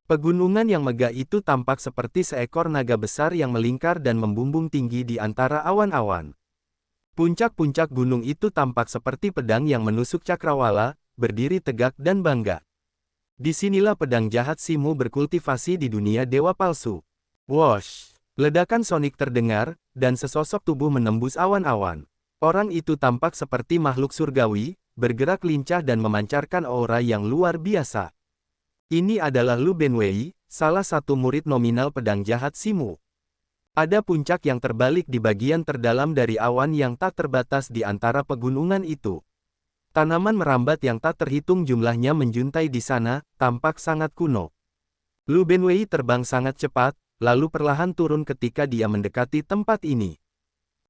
Pegunungan yang megah itu tampak seperti seekor naga besar yang melingkar dan membumbung tinggi di antara awan-awan. Puncak-puncak gunung itu tampak seperti pedang yang menusuk cakrawala, berdiri tegak dan bangga. Disinilah pedang jahat Simu berkultivasi di dunia dewa palsu. Wosh! Ledakan sonik terdengar, dan sesosok tubuh menembus awan-awan. Orang itu tampak seperti makhluk surgawi, bergerak lincah dan memancarkan aura yang luar biasa. Ini adalah Lu Benwei, salah satu murid nominal pedang jahat Simu. Ada puncak yang terbalik di bagian terdalam dari awan yang tak terbatas di antara pegunungan itu. Tanaman merambat yang tak terhitung jumlahnya menjuntai di sana, tampak sangat kuno. Lu Benwei terbang sangat cepat, lalu perlahan turun ketika dia mendekati tempat ini.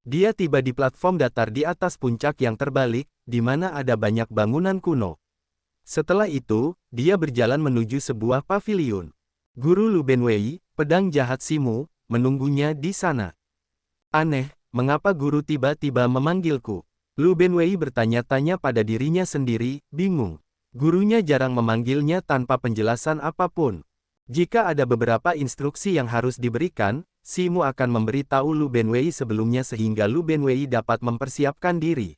Dia tiba di platform datar di atas puncak yang terbalik, di mana ada banyak bangunan kuno. Setelah itu, dia berjalan menuju sebuah paviliun. Guru Lu Benwei, pedang jahat Simu, menunggunya di sana. Aneh, mengapa guru tiba-tiba memanggilku? Lu Benwei bertanya-tanya pada dirinya sendiri, bingung. Gurunya jarang memanggilnya tanpa penjelasan apapun. Jika ada beberapa instruksi yang harus diberikan, Simu akan memberitahu Lu Benwei sebelumnya sehingga Lu Benwei dapat mempersiapkan diri.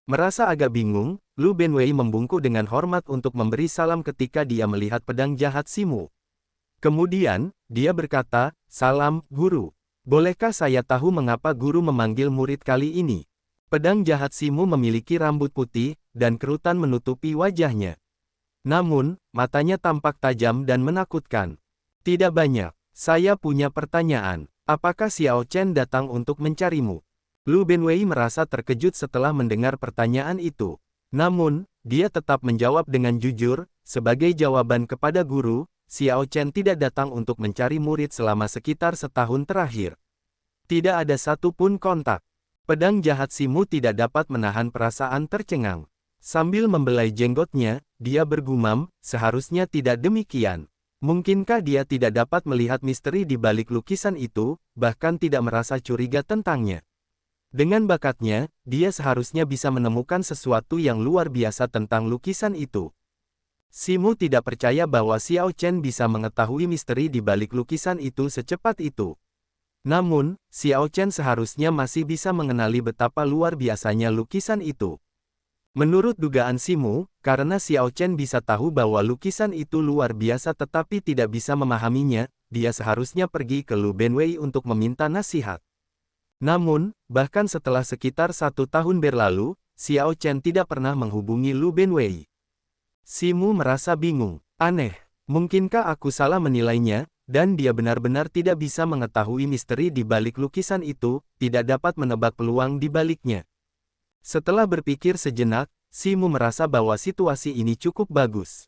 Merasa agak bingung, Lu Benwei membungkuk dengan hormat untuk memberi salam ketika dia melihat pedang jahat Simu. Kemudian, dia berkata, "Salam, Guru. Bolehkah saya tahu mengapa Guru memanggil murid kali ini?" Pedang jahat Simu memiliki rambut putih, dan kerutan menutupi wajahnya. Namun, matanya tampak tajam dan menakutkan. "Tidak banyak. Saya punya pertanyaan. Apakah Xiao Chen datang untuk mencarimu?" Lu Benwei merasa terkejut setelah mendengar pertanyaan itu. Namun, dia tetap menjawab dengan jujur, sebagai jawaban kepada guru, Xiao Chen tidak datang untuk mencari murid selama sekitar setahun terakhir. Tidak ada satupun kontak. Pedang jahat Simu tidak dapat menahan perasaan tercengang. Sambil membelai jenggotnya, dia bergumam, seharusnya tidak demikian. Mungkinkah dia tidak dapat melihat misteri di balik lukisan itu, bahkan tidak merasa curiga tentangnya? Dengan bakatnya, dia seharusnya bisa menemukan sesuatu yang luar biasa tentang lukisan itu. Simu tidak percaya bahwa Xiao Chen bisa mengetahui misteri di balik lukisan itu secepat itu. Namun, Xiao Chen seharusnya masih bisa mengenali betapa luar biasanya lukisan itu. Menurut dugaan Simu, karena Xiao Chen bisa tahu bahwa lukisan itu luar biasa tetapi tidak bisa memahaminya, dia seharusnya pergi ke Lu Benwei untuk meminta nasihat. Namun, bahkan setelah sekitar 1 tahun berlalu, Xiao Chen tidak pernah menghubungi Lu Benwei. Simu merasa bingung. Aneh, mungkinkah aku salah menilainya, dan dia benar-benar tidak bisa mengetahui misteri di balik lukisan itu, tidak dapat menebak peluang di baliknya. Setelah berpikir sejenak, Simu merasa bahwa situasi ini cukup bagus.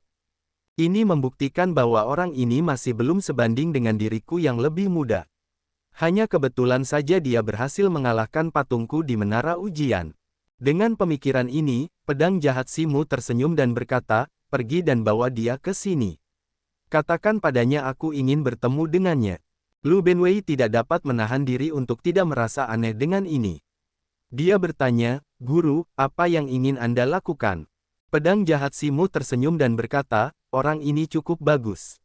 Ini membuktikan bahwa orang ini masih belum sebanding dengan diriku yang lebih muda. Hanya kebetulan saja dia berhasil mengalahkan patungku di menara ujian. Dengan pemikiran ini, pedang jahat Simu tersenyum dan berkata, "Pergi dan bawa dia ke sini. Katakan padanya aku ingin bertemu dengannya." Lu Benwei tidak dapat menahan diri untuk tidak merasa aneh dengan ini. Dia bertanya, "Guru, apa yang ingin Anda lakukan?" Pedang jahat Simu tersenyum dan berkata, "Orang ini cukup bagus.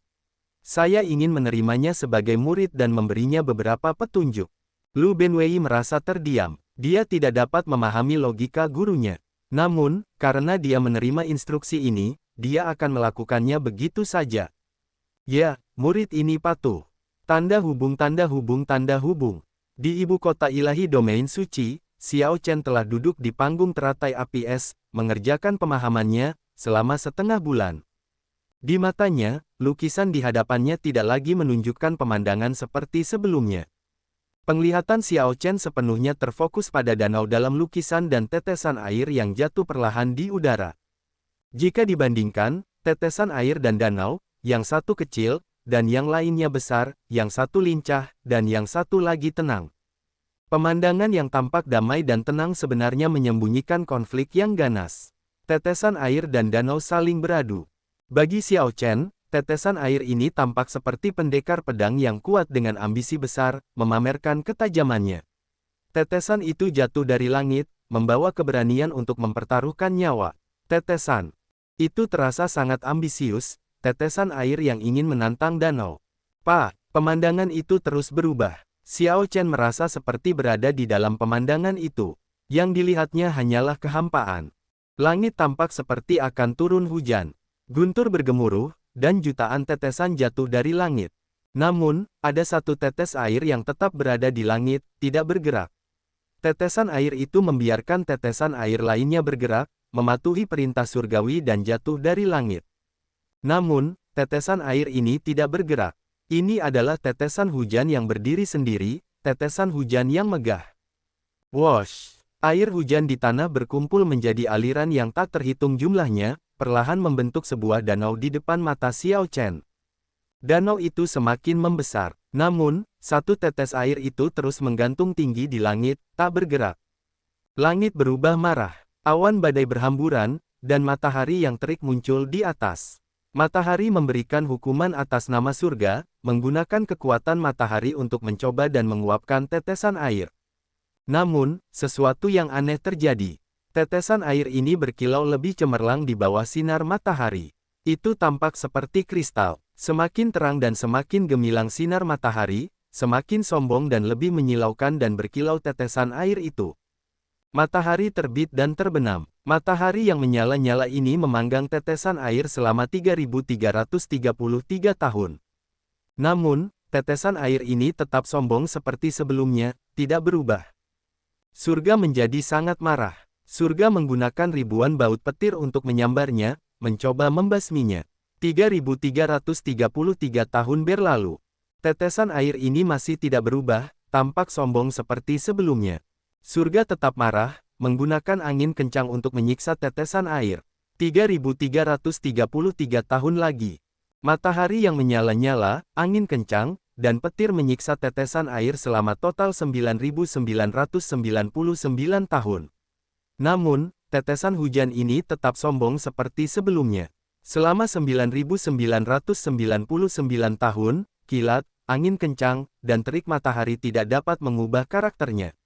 Saya ingin menerimanya sebagai murid dan memberinya beberapa petunjuk." Lu Benwei merasa terdiam. Dia tidak dapat memahami logika gurunya. Namun, karena dia menerima instruksi ini, dia akan melakukannya begitu saja. Ya, murid ini patuh. Tanda hubung tanda hubung tanda hubung. Di ibu kota ilahi domain suci, Xiao Chen telah duduk di panggung teratai api es, mengerjakan pemahamannya, selama setengah bulan. Di matanya, lukisan di hadapannya tidak lagi menunjukkan pemandangan seperti sebelumnya. Penglihatan Xiao Chen sepenuhnya terfokus pada danau dalam lukisan dan tetesan air yang jatuh perlahan di udara. Jika dibandingkan, tetesan air dan danau, yang satu kecil, dan yang lainnya besar, yang satu lincah, dan yang satu lagi tenang. Pemandangan yang tampak damai dan tenang sebenarnya menyembunyikan konflik yang ganas. Tetesan air dan danau saling beradu. Bagi Xiao Chen, tetesan air ini tampak seperti pendekar pedang yang kuat dengan ambisi besar, memamerkan ketajamannya. Tetesan itu jatuh dari langit, membawa keberanian untuk mempertaruhkan nyawa. Tetesan itu terasa sangat ambisius, tetesan air yang ingin menantang danau. Pemandangan itu terus berubah. Xiao Chen merasa seperti berada di dalam pemandangan itu. Yang dilihatnya hanyalah kehampaan. Langit tampak seperti akan turun hujan. Guntur bergemuruh, dan jutaan tetesan jatuh dari langit. Namun, ada satu tetes air yang tetap berada di langit, tidak bergerak. Tetesan air itu membiarkan tetesan air lainnya bergerak, mematuhi perintah surgawi dan jatuh dari langit. Namun, tetesan air ini tidak bergerak. Ini adalah tetesan hujan yang berdiri sendiri, tetesan hujan yang megah. Wosh! Air hujan di tanah berkumpul menjadi aliran yang tak terhitung jumlahnya, perlahan membentuk sebuah danau di depan mata Xiao Chen. Danau itu semakin membesar. Namun, satu tetes air itu terus menggantung tinggi di langit, tak bergerak. Langit berubah marah. Awan badai berhamburan, dan matahari yang terik muncul di atas. Matahari memberikan hukuman atas nama surga, menggunakan kekuatan matahari untuk mencoba dan menguapkan tetesan air. Namun, sesuatu yang aneh terjadi. Tetesan air ini berkilau lebih cemerlang di bawah sinar matahari. Itu tampak seperti kristal. Semakin terang dan semakin gemilang sinar matahari, semakin sombong dan lebih menyilaukan dan berkilau tetesan air itu. Matahari terbit dan terbenam. Matahari yang menyala-nyala ini memanggang tetesan air selama 3.333 tahun. Namun, tetesan air ini tetap sombong seperti sebelumnya, tidak berubah. Surga menjadi sangat marah. Surga menggunakan ribuan baut petir untuk menyambarnya, mencoba membasminya. 3.333 tahun berlalu. Tetesan air ini masih tidak berubah, tampak sombong seperti sebelumnya. Surga tetap marah, menggunakan angin kencang untuk menyiksa tetesan air. 3.333 tahun lagi. Matahari yang menyala-nyala, angin kencang, dan petir menyiksa tetesan air selama total 9.999 tahun. Namun, tetesan hujan ini tetap sombong seperti sebelumnya. Selama 9.999 tahun, kilat, angin kencang, dan terik matahari tidak dapat mengubah karakternya.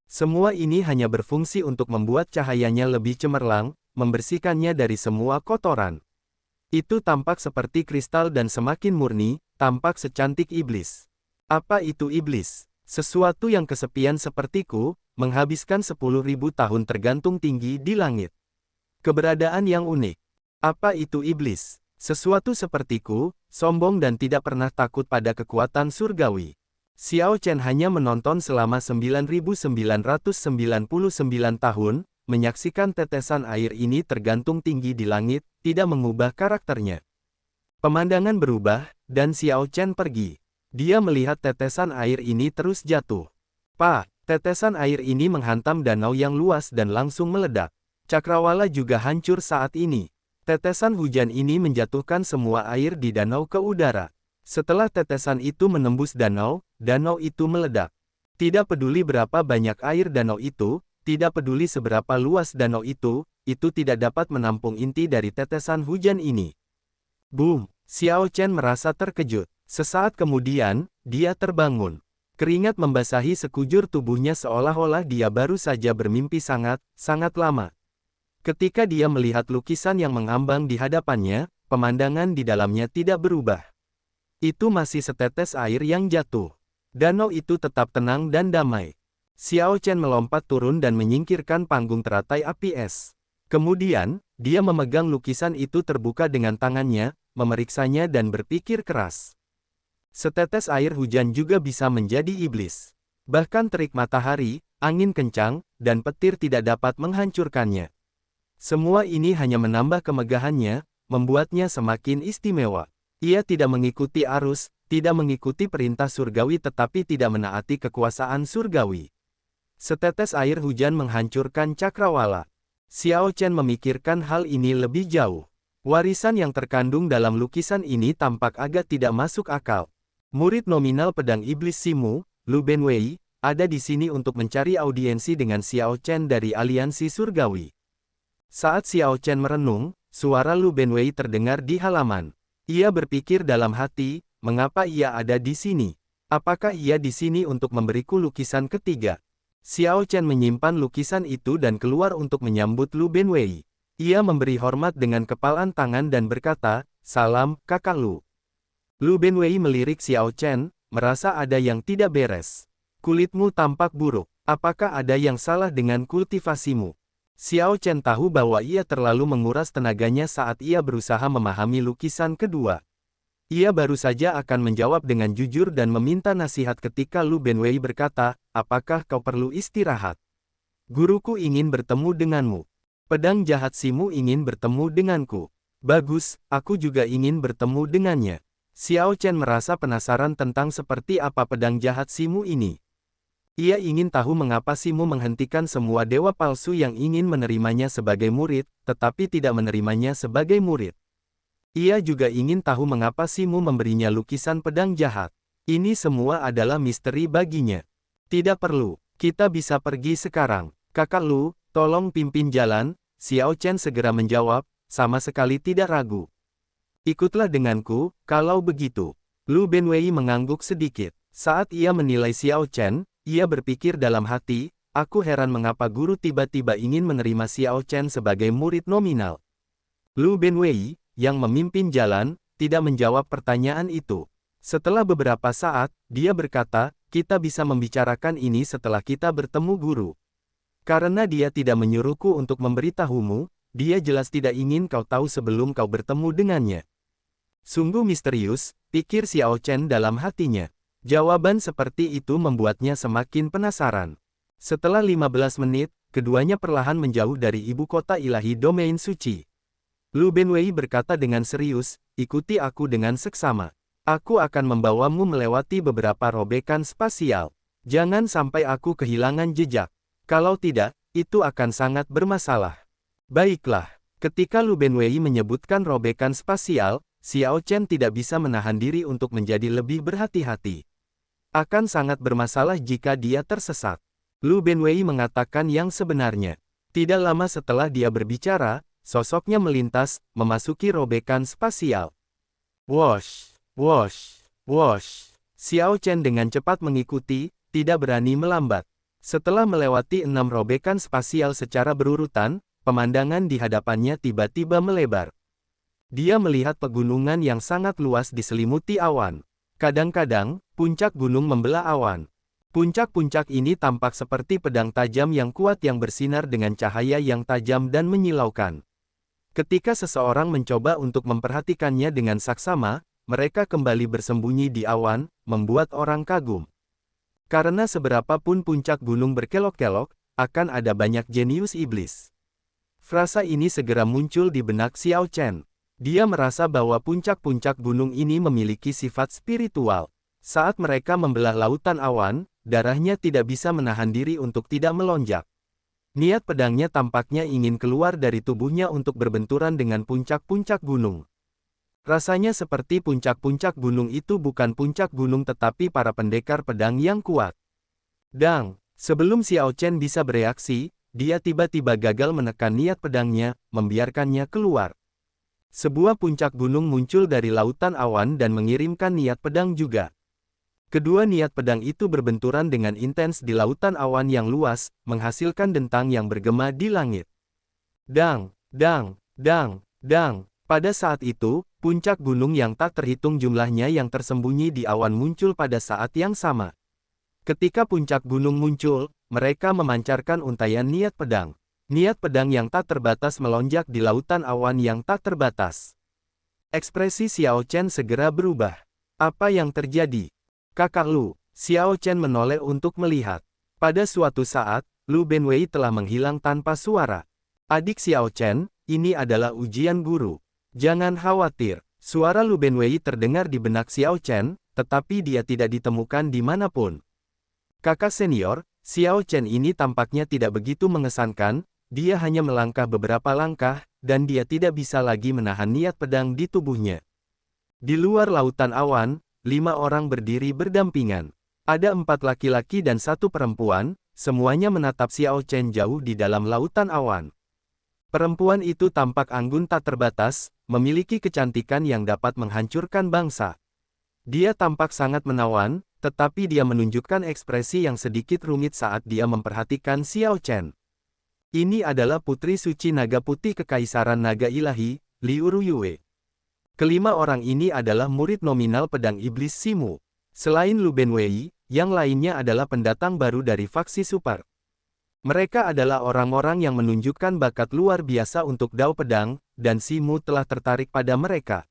Semua ini hanya berfungsi untuk membuat cahayanya lebih cemerlang, membersihkannya dari semua kotoran. Itu tampak seperti kristal dan semakin murni, tampak secantik iblis. Apa itu iblis? Sesuatu yang kesepian sepertiku, menghabiskan 10.000 tahun tergantung tinggi di langit. Keberadaan yang unik. Apa itu iblis? Sesuatu sepertiku, sombong dan tidak pernah takut pada kekuatan surgawi. Xiao Chen hanya menonton selama 9.999 tahun, menyaksikan tetesan air ini tergantung tinggi di langit, tidak mengubah karakternya. Pemandangan berubah, dan Xiao Chen pergi. Dia melihat tetesan air ini terus jatuh. Tetesan air ini menghantam danau yang luas dan langsung meledak. Cakrawala juga hancur saat ini. Tetesan hujan ini menjatuhkan semua air di danau ke udara. Setelah tetesan itu menembus danau, danau itu meledak. Tidak peduli berapa banyak air danau itu, tidak peduli seberapa luas danau itu tidak dapat menampung inti dari tetesan hujan ini. Boom! Xiao Chen merasa terkejut. Sesaat kemudian, dia terbangun. Keringat membasahi sekujur tubuhnya seolah-olah dia baru saja bermimpi sangat lama. Ketika dia melihat lukisan yang mengambang di hadapannya, pemandangan di dalamnya tidak berubah. Itu masih setetes air yang jatuh. Danau itu tetap tenang dan damai. Xiao Chen melompat turun dan menyingkirkan panggung teratai api es. Kemudian, dia memegang lukisan itu terbuka dengan tangannya, memeriksanya dan berpikir keras. Setetes air hujan juga bisa menjadi iblis. Bahkan terik matahari, angin kencang, dan petir tidak dapat menghancurkannya. Semua ini hanya menambah kemegahannya, membuatnya semakin istimewa. Ia tidak mengikuti arus, tidak mengikuti perintah surgawi tetapi tidak menaati kekuasaan surgawi. Setetes air hujan menghancurkan cakrawala. Xiao Chen memikirkan hal ini lebih jauh. Warisan yang terkandung dalam lukisan ini tampak agak tidak masuk akal. Murid nominal pedang iblis Simu, Lu Benwei, ada di sini untuk mencari audiensi dengan Xiao Chen dari aliansi surgawi. Saat Xiao Chen merenung, suara Lu Benwei terdengar di halaman. Ia berpikir dalam hati, mengapa ia ada di sini? Apakah ia di sini untuk memberiku lukisan ketiga? Xiao Chen menyimpan lukisan itu dan keluar untuk menyambut Lu Benwei. Ia memberi hormat dengan kepalan tangan dan berkata, "Salam, kakak Lu." Lu Benwei melirik Xiao Chen, merasa ada yang tidak beres. "Kulitmu tampak buruk. Apakah ada yang salah dengan kultivasimu?" Xiao Chen tahu bahwa ia terlalu menguras tenaganya saat ia berusaha memahami lukisan kedua. Ia baru saja akan menjawab dengan jujur dan meminta nasihat ketika Lu Benwei berkata, "Apakah kau perlu istirahat? Guruku ingin bertemu denganmu. Pedang jahat Simu ingin bertemu denganku." "Bagus, aku juga ingin bertemu dengannya." Xiao Chen merasa penasaran tentang seperti apa pedang jahat Simu ini. Ia ingin tahu mengapa Simu menghentikan semua dewa palsu yang ingin menerimanya sebagai murid, tetapi tidak menerimanya sebagai murid. Ia juga ingin tahu mengapa Simu memberinya lukisan pedang jahat. Ini semua adalah misteri baginya. "Tidak perlu, kita bisa pergi sekarang. Kakak Lu, tolong pimpin jalan." Xiao Chen segera menjawab, sama sekali tidak ragu. "Ikutlah denganku, kalau begitu." Lu Benwei mengangguk sedikit. Saat ia menilai Xiao Chen, ia berpikir dalam hati, "Aku heran mengapa guru tiba-tiba ingin menerima Xiao Chen sebagai murid nominal." Lu Benwei, yang memimpin jalan, tidak menjawab pertanyaan itu. Setelah beberapa saat, dia berkata, "Kita bisa membicarakan ini setelah kita bertemu guru. Karena dia tidak menyuruhku untuk memberitahumu, dia jelas tidak ingin kau tahu sebelum kau bertemu dengannya." Sungguh misterius, pikir Xiao Chen dalam hatinya. Jawaban seperti itu membuatnya semakin penasaran. Setelah 15 menit, keduanya perlahan menjauh dari ibu kota ilahi domain suci. Lu Benwei berkata dengan serius, "Ikuti aku dengan seksama. Aku akan membawamu melewati beberapa robekan spasial. Jangan sampai aku kehilangan jejak. Kalau tidak, itu akan sangat bermasalah." "Baiklah." Ketika Lu Benwei menyebutkan robekan spasial, Xiao Chen tidak bisa menahan diri untuk menjadi lebih berhati-hati. Akan sangat bermasalah jika dia tersesat. Lu Benwei mengatakan yang sebenarnya. Tidak lama setelah dia berbicara, sosoknya melintas, memasuki robekan spasial. Wosh, wosh, wosh. Xiao Chen dengan cepat mengikuti, tidak berani melambat. Setelah melewati 6 robekan spasial secara berurutan, pemandangan di hadapannya tiba-tiba melebar. Dia melihat pegunungan yang sangat luas diselimuti awan. Kadang-kadang, puncak gunung membelah awan. Puncak-puncak ini tampak seperti pedang tajam yang kuat yang bersinar dengan cahaya yang tajam dan menyilaukan. Ketika seseorang mencoba untuk memperhatikannya dengan saksama, mereka kembali bersembunyi di awan, membuat orang kagum. Karena seberapapun puncak gunung berkelok-kelok, akan ada banyak jenius iblis. Frasa ini segera muncul di benak Xiao Chen. Dia merasa bahwa puncak-puncak gunung ini memiliki sifat spiritual. Saat mereka membelah lautan awan, darahnya tidak bisa menahan diri untuk tidak melonjak. Niat pedangnya tampaknya ingin keluar dari tubuhnya untuk berbenturan dengan puncak-puncak gunung. Rasanya seperti puncak-puncak gunung itu bukan puncak gunung tetapi para pendekar pedang yang kuat. Dang! Sebelum Xiao Chen bisa bereaksi, dia tiba-tiba gagal menekan niat pedangnya, membiarkannya keluar. Sebuah puncak gunung muncul dari lautan awan dan mengirimkan niat pedang juga. Kedua niat pedang itu berbenturan dengan intens di lautan awan yang luas, menghasilkan dentang yang bergema di langit. Dang! Dang! Dang! Dang! Pada saat itu, puncak gunung yang tak terhitung jumlahnya yang tersembunyi di awan muncul pada saat yang sama. Ketika puncak gunung muncul, mereka memancarkan untaian niat pedang. Niat pedang yang tak terbatas melonjak di lautan awan yang tak terbatas. Ekspresi Xiao Chen segera berubah. "Apa yang terjadi? Kakak Lu?" Xiao Chen menoleh untuk melihat. Pada suatu saat, Lu Benwei telah menghilang tanpa suara. "Adik Xiao Chen, ini adalah ujian guru. Jangan khawatir." Suara Lu Benwei terdengar di benak Xiao Chen, tetapi dia tidak ditemukan dimanapun. Kakak senior, Xiao Chen ini tampaknya tidak begitu mengesankan, dia hanya melangkah beberapa langkah, dan dia tidak bisa lagi menahan niat pedang di tubuhnya. Di luar lautan awan, 5 orang berdiri berdampingan. Ada 4 laki-laki dan 1 perempuan, semuanya menatap Xiao Chen jauh di dalam lautan awan. Perempuan itu tampak anggun tak terbatas, memiliki kecantikan yang dapat menghancurkan bangsa. Dia tampak sangat menawan, tetapi dia menunjukkan ekspresi yang sedikit rumit saat dia memperhatikan Xiao Chen. Ini adalah putri suci naga putih kekaisaran naga ilahi, Liu Ruyue. Kelima orang ini adalah murid nominal pedang iblis Simu. Selain Lu Benwei, yang lainnya adalah pendatang baru dari faksi super. Mereka adalah orang-orang yang menunjukkan bakat luar biasa untuk dao pedang, dan Simu telah tertarik pada mereka.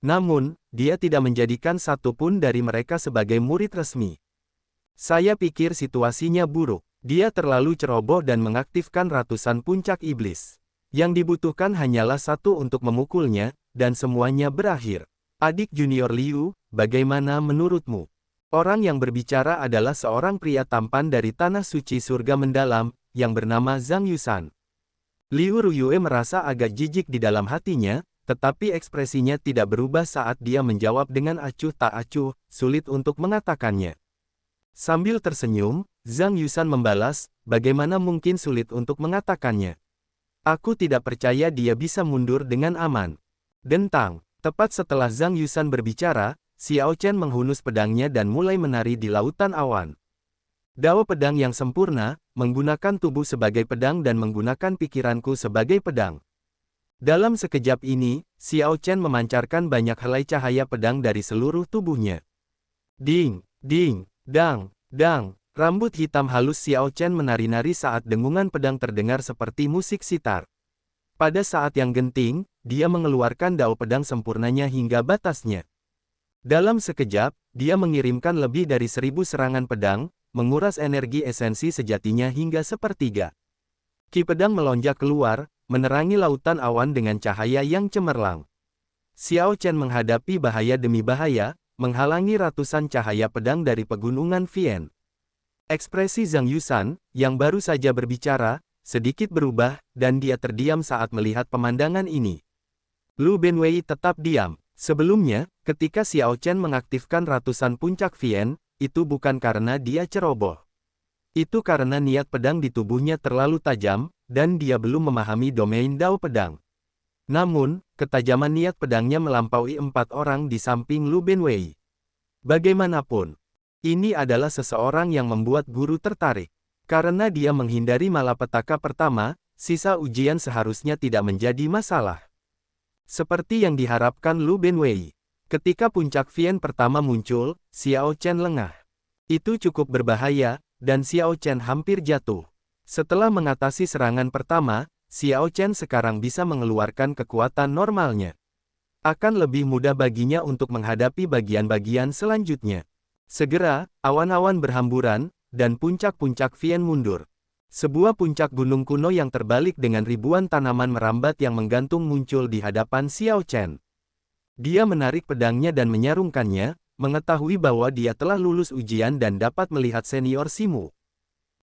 Namun, dia tidak menjadikan satu pun dari mereka sebagai murid resmi. Saya pikir situasinya buruk. Dia terlalu ceroboh dan mengaktifkan ratusan puncak iblis. Yang dibutuhkan hanyalah satu untuk memukulnya, dan semuanya berakhir. Adik junior Liu, bagaimana menurutmu? Orang yang berbicara adalah seorang pria tampan dari tanah suci surga mendalam, yang bernama Zhang Yusan. Liu Ruyue merasa agak jijik di dalam hatinya, tetapi ekspresinya tidak berubah saat dia menjawab dengan acuh tak acuh, sulit untuk mengatakannya. Sambil tersenyum, Zhang Yusan membalas, bagaimana mungkin sulit untuk mengatakannya. Aku tidak percaya dia bisa mundur dengan aman. Dentang, tepat setelah Zhang Yusan berbicara, Xiao Chen menghunus pedangnya dan mulai menari di lautan awan. Dao pedang yang sempurna, menggunakan tubuh sebagai pedang dan menggunakan pikiranku sebagai pedang. Dalam sekejap ini, Xiao Chen memancarkan banyak helai cahaya pedang dari seluruh tubuhnya. Ding, ding, dang, dang. Rambut hitam halus Xiao Chen menari-nari saat dengungan pedang terdengar seperti musik sitar. Pada saat yang genting, dia mengeluarkan dao pedang sempurnanya hingga batasnya. Dalam sekejap, dia mengirimkan lebih dari 1000 serangan pedang, menguras energi esensi sejatinya hingga sepertiga. Ki pedang melonjak keluar, menerangi lautan awan dengan cahaya yang cemerlang. Xiao Chen menghadapi bahaya demi bahaya, menghalangi ratusan cahaya pedang dari pegunungan Vian. Ekspresi Zhang Yusan, yang baru saja berbicara, sedikit berubah, dan dia terdiam saat melihat pemandangan ini. Lu Benwei tetap diam. Sebelumnya, ketika Xiao Chen mengaktifkan ratusan puncak Vian, itu bukan karena dia ceroboh. Itu karena niat pedang di tubuhnya terlalu tajam, dan dia belum memahami domain dao pedang. Namun, ketajaman niat pedangnya melampaui 4 orang di samping Lu Benwei. Bagaimanapun, ini adalah seseorang yang membuat guru tertarik. Karena dia menghindari malapetaka pertama, sisa ujian seharusnya tidak menjadi masalah. Seperti yang diharapkan Lu Benwei. Ketika puncak Vian pertama muncul, Xiao Chen lengah. Itu cukup berbahaya, dan Xiao Chen hampir jatuh. Setelah mengatasi serangan pertama, Xiao Chen sekarang bisa mengeluarkan kekuatan normalnya. Akan lebih mudah baginya untuk menghadapi bagian-bagian selanjutnya. Segera, awan-awan berhamburan, dan puncak-puncak Vian mundur. Sebuah puncak gunung kuno yang terbalik dengan ribuan tanaman merambat yang menggantung muncul di hadapan Xiao Chen. Dia menarik pedangnya dan menyarungkannya, mengetahui bahwa dia telah lulus ujian dan dapat melihat senior Simu.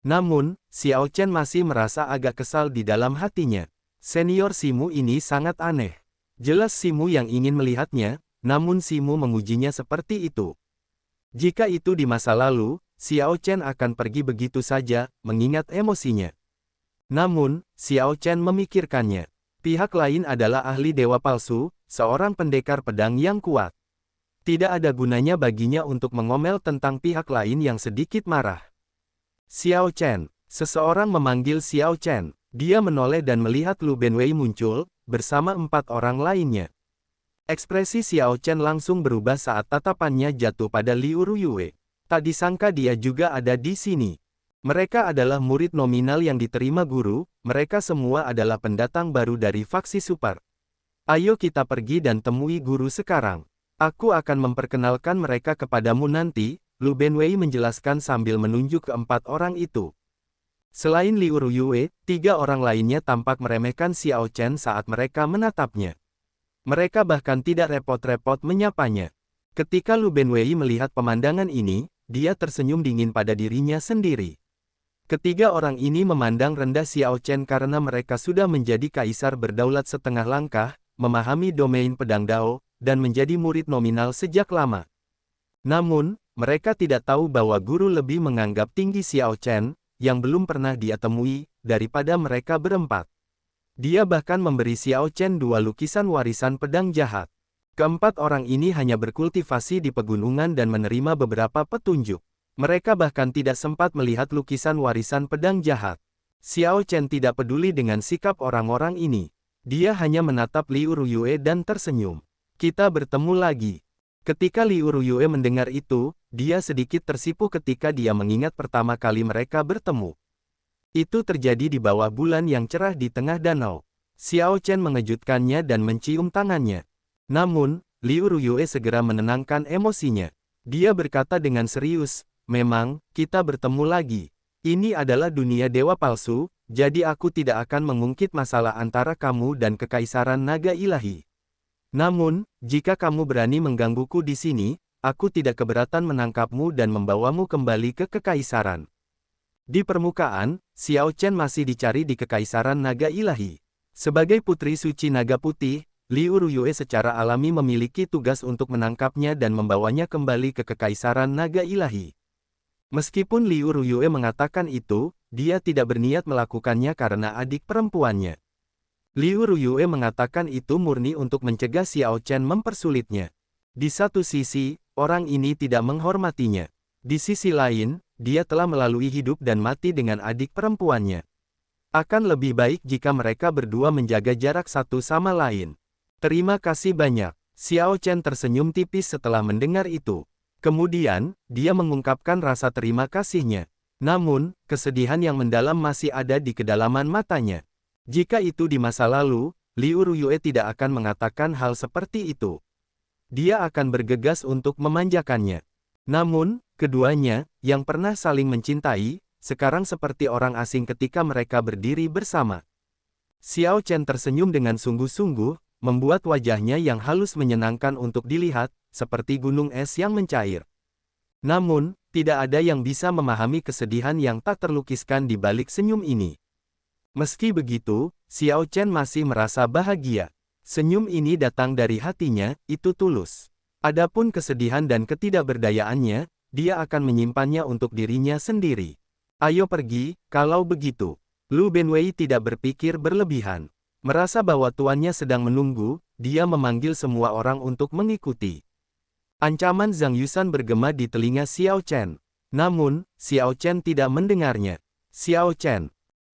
Namun, Xiao Chen masih merasa agak kesal di dalam hatinya. Senior Simu ini sangat aneh. Jelas Simu yang ingin melihatnya, namun Simu mengujinya seperti itu. Jika itu di masa lalu, Xiao Chen akan pergi begitu saja, mengingat emosinya. Namun, Xiao Chen memikirkannya. Pihak lain adalah ahli dewa palsu, seorang pendekar pedang yang kuat. Tidak ada gunanya baginya untuk mengomel tentang pihak lain yang sedikit marah. Xiao Chen, seseorang memanggil Xiao Chen. Dia menoleh dan melihat Lu Benwei muncul, bersama 4 orang lainnya. Ekspresi Xiao Chen langsung berubah saat tatapannya jatuh pada Liu Ruyue. Tak disangka dia juga ada di sini. Mereka adalah murid nominal yang diterima guru, mereka semua adalah pendatang baru dari faksi super. Ayo kita pergi dan temui guru sekarang. Aku akan memperkenalkan mereka kepadamu nanti, Lu Benwei menjelaskan sambil menunjuk ke 4 orang itu. Selain Liu Ruyue, 3 orang lainnya tampak meremehkan Xiao Chen saat mereka menatapnya. Mereka bahkan tidak repot-repot menyapanya. Ketika Lu Benwei melihat pemandangan ini, dia tersenyum dingin pada dirinya sendiri. Ketiga orang ini memandang rendah Xiao Chen karena mereka sudah menjadi kaisar berdaulat setengah langkah, memahami domain pedang Dao, dan menjadi murid nominal sejak lama. Namun, mereka tidak tahu bahwa guru lebih menganggap tinggi Xiao Chen, yang belum pernah dia temui, daripada mereka berempat. Dia bahkan memberi Xiao Chen 2 lukisan warisan pedang jahat. Keempat orang ini hanya berkultivasi di pegunungan dan menerima beberapa petunjuk. Mereka bahkan tidak sempat melihat lukisan warisan pedang jahat. Xiao Chen tidak peduli dengan sikap orang-orang ini. Dia hanya menatap Liu Ruyue dan tersenyum. Kita bertemu lagi. Ketika Liu Ruyue mendengar itu, dia sedikit tersipu ketika dia mengingat pertama kali mereka bertemu. Itu terjadi di bawah bulan yang cerah di tengah danau. Xiao Chen mengejutkannya dan mencium tangannya. Namun, Liu Ruyue segera menenangkan emosinya. Dia berkata dengan serius, memang, kita bertemu lagi. Ini adalah dunia dewa palsu, jadi aku tidak akan mengungkit masalah antara kamu dan Kekaisaran Naga Ilahi. Namun, jika kamu berani menggangguku di sini, aku tidak keberatan menangkapmu dan membawamu kembali ke Kekaisaran. Di permukaan, Xiao Chen masih dicari di Kekaisaran Naga Ilahi. Sebagai putri suci naga putih, Liu Ruyue secara alami memiliki tugas untuk menangkapnya dan membawanya kembali ke Kekaisaran Naga Ilahi. Meskipun Liu Ruyue mengatakan itu, dia tidak berniat melakukannya karena adik perempuannya. Liu Ruyue mengatakan itu murni untuk mencegah Xiao Chen mempersulitnya. Di satu sisi, orang ini tidak menghormatinya. Di sisi lain, dia telah melalui hidup dan mati dengan adik perempuannya. Akan lebih baik jika mereka berdua menjaga jarak satu sama lain. Terima kasih banyak. Xiao Chen tersenyum tipis setelah mendengar itu. Kemudian, dia mengungkapkan rasa terima kasihnya. Namun, kesedihan yang mendalam masih ada di kedalaman matanya. Jika itu di masa lalu, Liu Ruyue tidak akan mengatakan hal seperti itu. Dia akan bergegas untuk memanjakannya. Namun, keduanya, yang pernah saling mencintai, sekarang seperti orang asing ketika mereka berdiri bersama. Xiao Chen tersenyum dengan sungguh-sungguh, membuat wajahnya yang halus menyenangkan untuk dilihat, seperti gunung es yang mencair. Namun, tidak ada yang bisa memahami kesedihan yang tak terlukiskan di balik senyum ini. Meski begitu, Xiao Chen masih merasa bahagia. Senyum ini datang dari hatinya, itu tulus. Adapun kesedihan dan ketidakberdayaannya, dia akan menyimpannya untuk dirinya sendiri. Ayo pergi, kalau begitu. Lu Benwei tidak berpikir berlebihan. Merasa bahwa tuannya sedang menunggu, dia memanggil semua orang untuk mengikuti. Ancaman Zhang Yusan bergema di telinga Xiao Chen. Namun, Xiao Chen tidak mendengarnya. Xiao Chen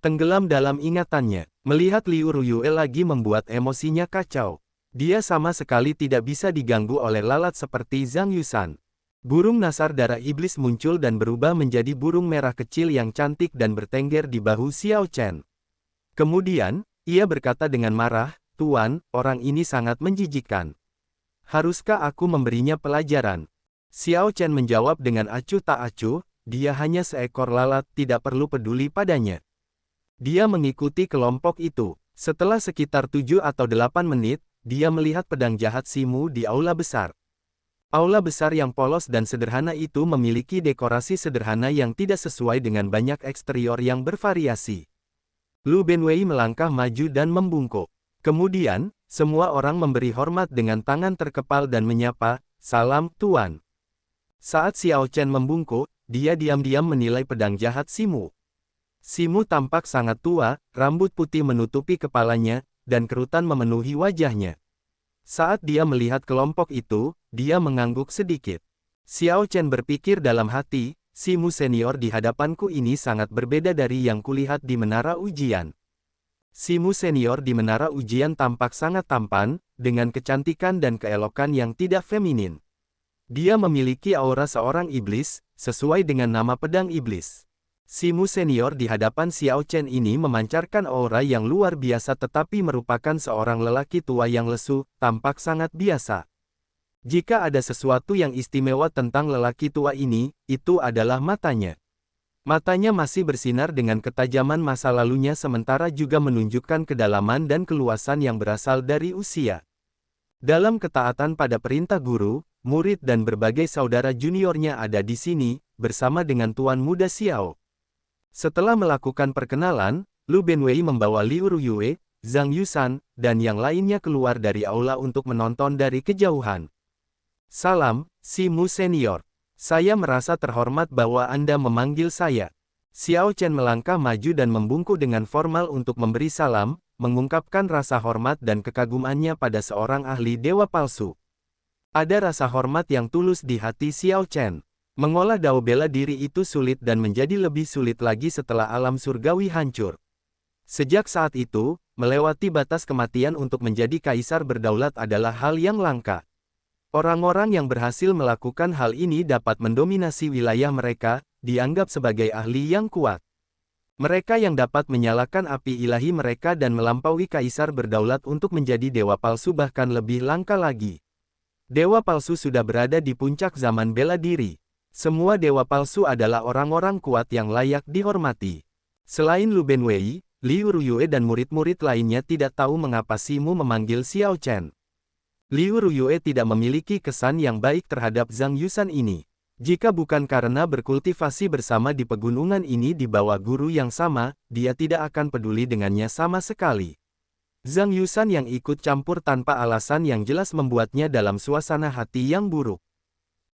tenggelam dalam ingatannya. Melihat Liu Ruyue lagi membuat emosinya kacau. Dia sama sekali tidak bisa diganggu oleh lalat seperti Zhang Yusan. Burung nasar darah iblis muncul dan berubah menjadi burung merah kecil yang cantik dan bertengger di bahu Xiao Chen. Kemudian, ia berkata dengan marah, "Tuan, orang ini sangat menjijikkan. Haruskah aku memberinya pelajaran?" Xiao Chen menjawab dengan acuh tak acuh, dia hanya seekor lalat, tidak perlu peduli padanya. Dia mengikuti kelompok itu. Setelah sekitar 7 atau 8 menit, dia melihat pedang jahat Simu di aula besar. Aula besar yang polos dan sederhana itu memiliki dekorasi sederhana yang tidak sesuai dengan banyak eksterior yang bervariasi. Lu Benwei melangkah maju dan membungkuk. Kemudian, semua orang memberi hormat dengan tangan terkepal dan menyapa, "Salam, Tuan." Saat Xiao Chen membungkuk, dia diam-diam menilai pedang jahat Simu. Simu tampak sangat tua, rambut putih menutupi kepalanya, dan kerutan memenuhi wajahnya. Saat dia melihat kelompok itu, dia mengangguk sedikit. Xiao Chen berpikir dalam hati, Simu senior di hadapanku ini sangat berbeda dari yang kulihat di menara ujian. Simu senior di menara ujian tampak sangat tampan, dengan kecantikan dan keelokan yang tidak feminin. Dia memiliki aura seorang iblis, sesuai dengan nama pedang iblis. Simu senior di hadapan Xiao Chen ini memancarkan aura yang luar biasa tetapi merupakan seorang lelaki tua yang lesu, tampak sangat biasa. Jika ada sesuatu yang istimewa tentang lelaki tua ini, itu adalah matanya. Matanya masih bersinar dengan ketajaman masa lalunya sementara juga menunjukkan kedalaman dan keluasan yang berasal dari usia. Dalam ketaatan pada perintah guru, murid dan berbagai saudara juniornya ada di sini, bersama dengan Tuan Muda Xiao. Setelah melakukan perkenalan, Lu Benwei membawa Liu Ruyue, Zhang Yusan, dan yang lainnya keluar dari aula untuk menonton dari kejauhan. "Salam, Simu senior. Saya merasa terhormat bahwa Anda memanggil saya." Xiao Chen melangkah maju dan membungkuk dengan formal untuk memberi salam, mengungkapkan rasa hormat dan kekagumannya pada seorang ahli dewa palsu. Ada rasa hormat yang tulus di hati Xiao Chen. Mengolah dao bela diri itu sulit dan menjadi lebih sulit lagi setelah alam surgawi hancur. Sejak saat itu, melewati batas kematian untuk menjadi kaisar berdaulat adalah hal yang langka. Orang-orang yang berhasil melakukan hal ini dapat mendominasi wilayah mereka, dianggap sebagai ahli yang kuat. Mereka yang dapat menyalakan api ilahi mereka dan melampaui kaisar berdaulat untuk menjadi dewa palsu bahkan lebih langka lagi. Dewa palsu sudah berada di puncak zaman bela diri. Semua dewa palsu adalah orang-orang kuat yang layak dihormati. Selain Lu Benwei, Liu Ruyue dan murid-murid lainnya tidak tahu mengapa Simu memanggil Xiao Chen. Liu Ruyue tidak memiliki kesan yang baik terhadap Zhang Yusan ini. Jika bukan karena berkultivasi bersama di pegunungan ini di bawah guru yang sama, dia tidak akan peduli dengannya sama sekali. Zhang Yusan yang ikut campur tanpa alasan yang jelas membuatnya dalam suasana hati yang buruk.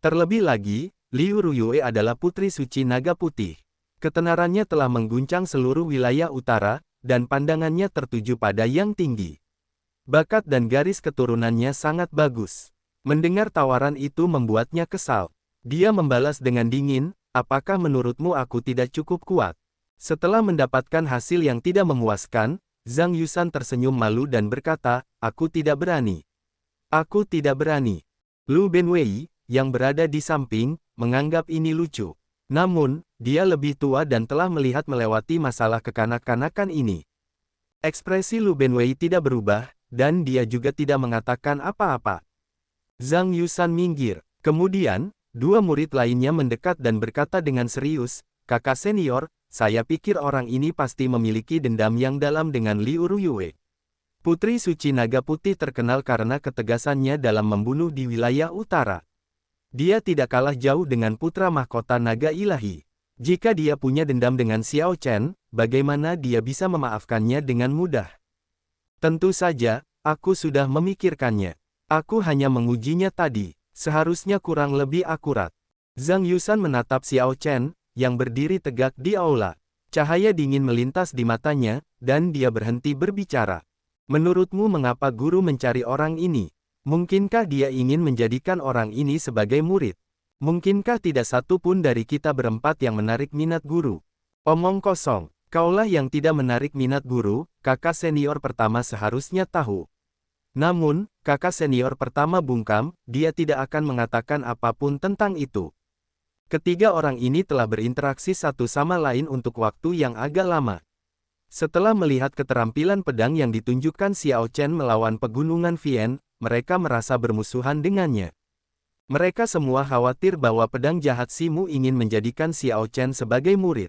Terlebih lagi, Liu Ruyue adalah putri suci naga putih. Ketenarannya telah mengguncang seluruh wilayah utara, dan pandangannya tertuju pada yang tinggi. Bakat dan garis keturunannya sangat bagus. Mendengar tawaran itu membuatnya kesal. Dia membalas dengan dingin, apakah menurutmu aku tidak cukup kuat? Setelah mendapatkan hasil yang tidak memuaskan, Zhang Yusan tersenyum malu dan berkata, aku tidak berani. Aku tidak berani. Lu Benwei, yang berada di samping, menganggap ini lucu. Namun, dia lebih tua dan telah melihat melewati masalah kekanak-kanakan ini. Ekspresi Lu Benwei tidak berubah, dan dia juga tidak mengatakan apa-apa. Zhang Yusan minggir. Kemudian, dua murid lainnya mendekat dan berkata dengan serius, kakak senior, saya pikir orang ini pasti memiliki dendam yang dalam dengan Liu Ruyue. Putri suci naga putih terkenal karena ketegasannya dalam membunuh di wilayah utara. Dia tidak kalah jauh dengan putra mahkota naga ilahi. Jika dia punya dendam dengan Xiao Chen, bagaimana dia bisa memaafkannya dengan mudah? Tentu saja, aku sudah memikirkannya. Aku hanya mengujinya tadi, seharusnya kurang lebih akurat. Zhang Yusan menatap Xiao Chen, yang berdiri tegak di aula. Cahaya dingin melintas di matanya, dan dia berhenti berbicara. Menurutmu mengapa guru mencari orang ini? Mungkinkah dia ingin menjadikan orang ini sebagai murid? Mungkinkah tidak satu pun dari kita berempat yang menarik minat guru? Omong kosong. Kaulah yang tidak menarik minat guru, kakak senior pertama seharusnya tahu. Namun, kakak senior pertama bungkam, dia tidak akan mengatakan apapun tentang itu. Ketiga orang ini telah berinteraksi satu sama lain untuk waktu yang agak lama. Setelah melihat keterampilan pedang yang ditunjukkan Xiao Chen melawan pegunungan Vian, mereka merasa bermusuhan dengannya. Mereka semua khawatir bahwa pedang jahat Simu ingin menjadikan Xiao Chen sebagai murid.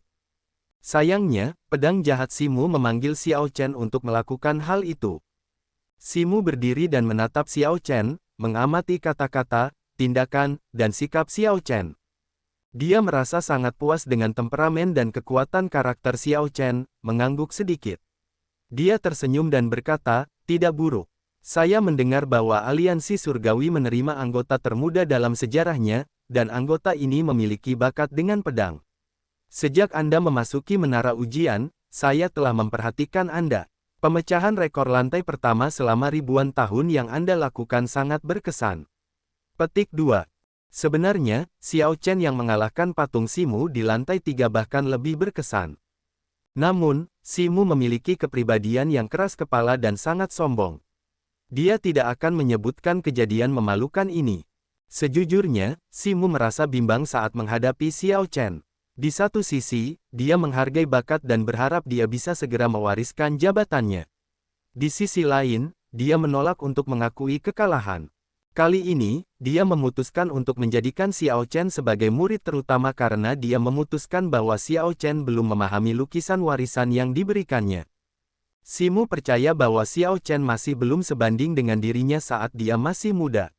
Sayangnya, pedang jahat Simu memanggil Xiao Chen untuk melakukan hal itu. Simu berdiri dan menatap Xiao Chen, mengamati kata-kata, tindakan, dan sikap Xiao Chen. Dia merasa sangat puas dengan temperamen dan kekuatan karakter Xiao Chen, mengangguk sedikit. Dia tersenyum dan berkata, tidak buruk. Saya mendengar bahwa aliansi surgawi menerima anggota termuda dalam sejarahnya, dan anggota ini memiliki bakat dengan pedang. Sejak Anda memasuki menara ujian, saya telah memperhatikan Anda. Pemecahan rekor lantai pertama selama ribuan tahun yang Anda lakukan sangat berkesan. Petik 2. Sebenarnya, Xiao Chen yang mengalahkan patung Simu di lantai 3 bahkan lebih berkesan. Namun, Simu memiliki kepribadian yang keras kepala dan sangat sombong. Dia tidak akan menyebutkan kejadian memalukan ini. Sejujurnya, Simu merasa bimbang saat menghadapi Xiao Chen. Di satu sisi, dia menghargai bakat dan berharap dia bisa segera mewariskan jabatannya. Di sisi lain, dia menolak untuk mengakui kekalahan. Kali ini, dia memutuskan untuk menjadikan Xiao Chen sebagai murid terutama karena dia memutuskan bahwa Xiao Chen belum memahami lukisan warisan yang diberikannya. Simu percaya bahwa Xiao Chen masih belum sebanding dengan dirinya saat dia masih muda.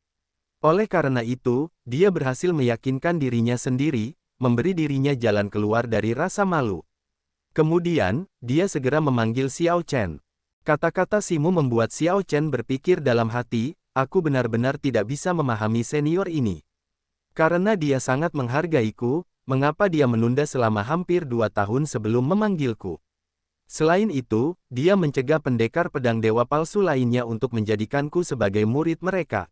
Oleh karena itu, dia berhasil meyakinkan dirinya sendiri, memberi dirinya jalan keluar dari rasa malu. Kemudian, dia segera memanggil Xiao Chen. Kata-kata Simu membuat Xiao Chen berpikir dalam hati, aku benar-benar tidak bisa memahami senior ini. Karena dia sangat menghargaiku, mengapa dia menunda selama hampir 2 tahun sebelum memanggilku? Selain itu, dia mencegah pendekar pedang dewa palsu lainnya untuk menjadikanku sebagai murid mereka.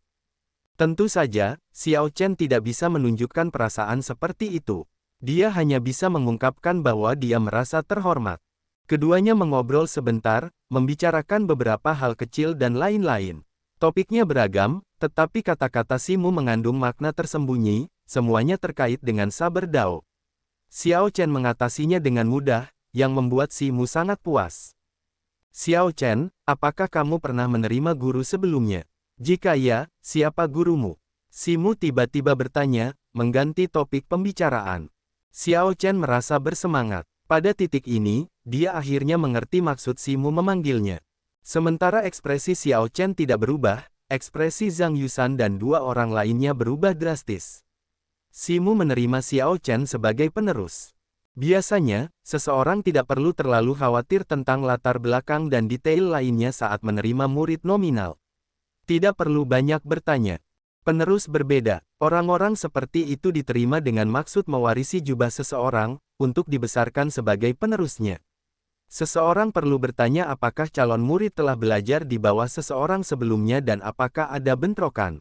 Tentu saja, Xiao Chen tidak bisa menunjukkan perasaan seperti itu. Dia hanya bisa mengungkapkan bahwa dia merasa terhormat. Keduanya mengobrol sebentar, membicarakan beberapa hal kecil dan lain-lain. Topiknya beragam, tetapi kata-kata Simu mengandung makna tersembunyi, semuanya terkait dengan saber Dao. Xiao Chen mengatasinya dengan mudah, yang membuat Simu sangat puas. Xiao Chen, apakah kamu pernah menerima guru sebelumnya? Jika iya, siapa gurumu? Simu tiba-tiba bertanya, mengganti topik pembicaraan. Xiao Chen merasa bersemangat. Pada titik ini, dia akhirnya mengerti maksud Simu memanggilnya. Sementara ekspresi Xiao Chen tidak berubah, ekspresi Zhang Yusan dan dua orang lainnya berubah drastis. Simu menerima Xiao Chen sebagai penerus. Biasanya, seseorang tidak perlu terlalu khawatir tentang latar belakang dan detail lainnya saat menerima murid nominal. Tidak perlu banyak bertanya. Penerus berbeda. Orang-orang seperti itu diterima dengan maksud mewarisi jubah seseorang, untuk dibesarkan sebagai penerusnya. Seseorang perlu bertanya apakah calon murid telah belajar di bawah seseorang sebelumnya dan apakah ada bentrokan.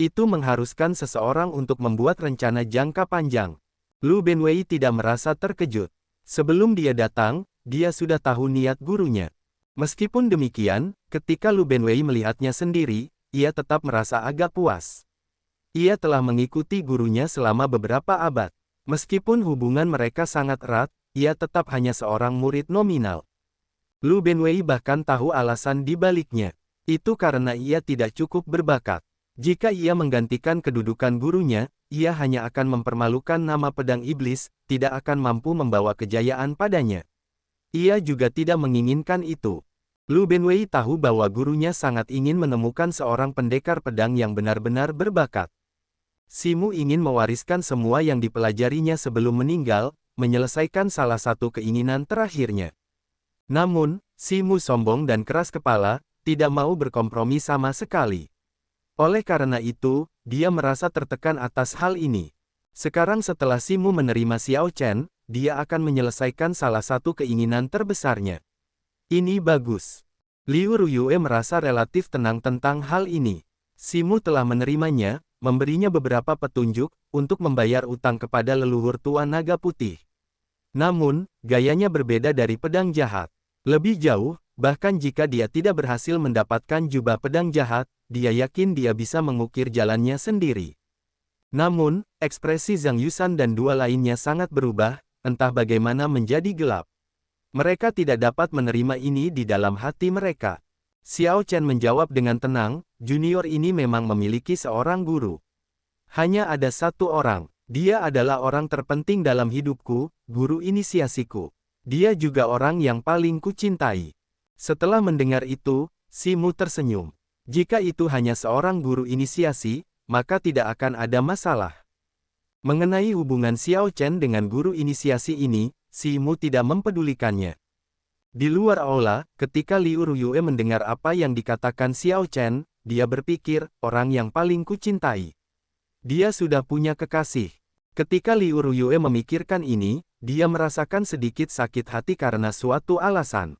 Itu mengharuskan seseorang untuk membuat rencana jangka panjang. Lu Benwei tidak merasa terkejut. Sebelum dia datang, dia sudah tahu niat gurunya. Meskipun demikian, ketika Lu Benwei melihatnya sendiri, ia tetap merasa agak puas. Ia telah mengikuti gurunya selama beberapa abad. Meskipun hubungan mereka sangat erat, ia tetap hanya seorang murid nominal. Lu Benwei bahkan tahu alasan di baliknya. Itu karena ia tidak cukup berbakat. Jika ia menggantikan kedudukan gurunya, ia hanya akan mempermalukan nama pedang iblis, tidak akan mampu membawa kejayaan padanya. Ia juga tidak menginginkan itu. Lu Benwei tahu bahwa gurunya sangat ingin menemukan seorang pendekar pedang yang benar-benar berbakat. Simu ingin mewariskan semua yang dipelajarinya sebelum meninggal, menyelesaikan salah satu keinginan terakhirnya. Namun, Simu sombong dan keras kepala, tidak mau berkompromi sama sekali. Oleh karena itu, dia merasa tertekan atas hal ini. Sekarang setelah Simu menerima Xiao Chen, dia akan menyelesaikan salah satu keinginan terbesarnya. Ini bagus. Liu Ruyue merasa relatif tenang tentang hal ini. Simu telah menerimanya, memberinya beberapa petunjuk, untuk membayar utang kepada leluhur tua naga putih. Namun, gayanya berbeda dari pedang jahat. Lebih jauh, bahkan jika dia tidak berhasil mendapatkan jubah pedang jahat, dia yakin dia bisa mengukir jalannya sendiri. Namun, ekspresi Zhang Yusan dan dua lainnya sangat berubah, entah bagaimana menjadi gelap. Mereka tidak dapat menerima ini di dalam hati mereka. Xiao Chen menjawab dengan tenang, junior ini memang memiliki seorang guru. Hanya ada satu orang, dia adalah orang terpenting dalam hidupku, guru inisiasiku. Dia juga orang yang paling kucintai. Setelah mendengar itu, Simu tersenyum. Jika itu hanya seorang guru inisiasi, maka tidak akan ada masalah. Mengenai hubungan Xiao Chen dengan guru inisiasi ini, Simu tidak mempedulikannya. Di luar aula, ketika Liu Ruyue mendengar apa yang dikatakan Xiao Chen, dia berpikir, orang yang paling kucintai. Dia sudah punya kekasih. Ketika Liu Ruyue memikirkan ini, dia merasakan sedikit sakit hati karena suatu alasan.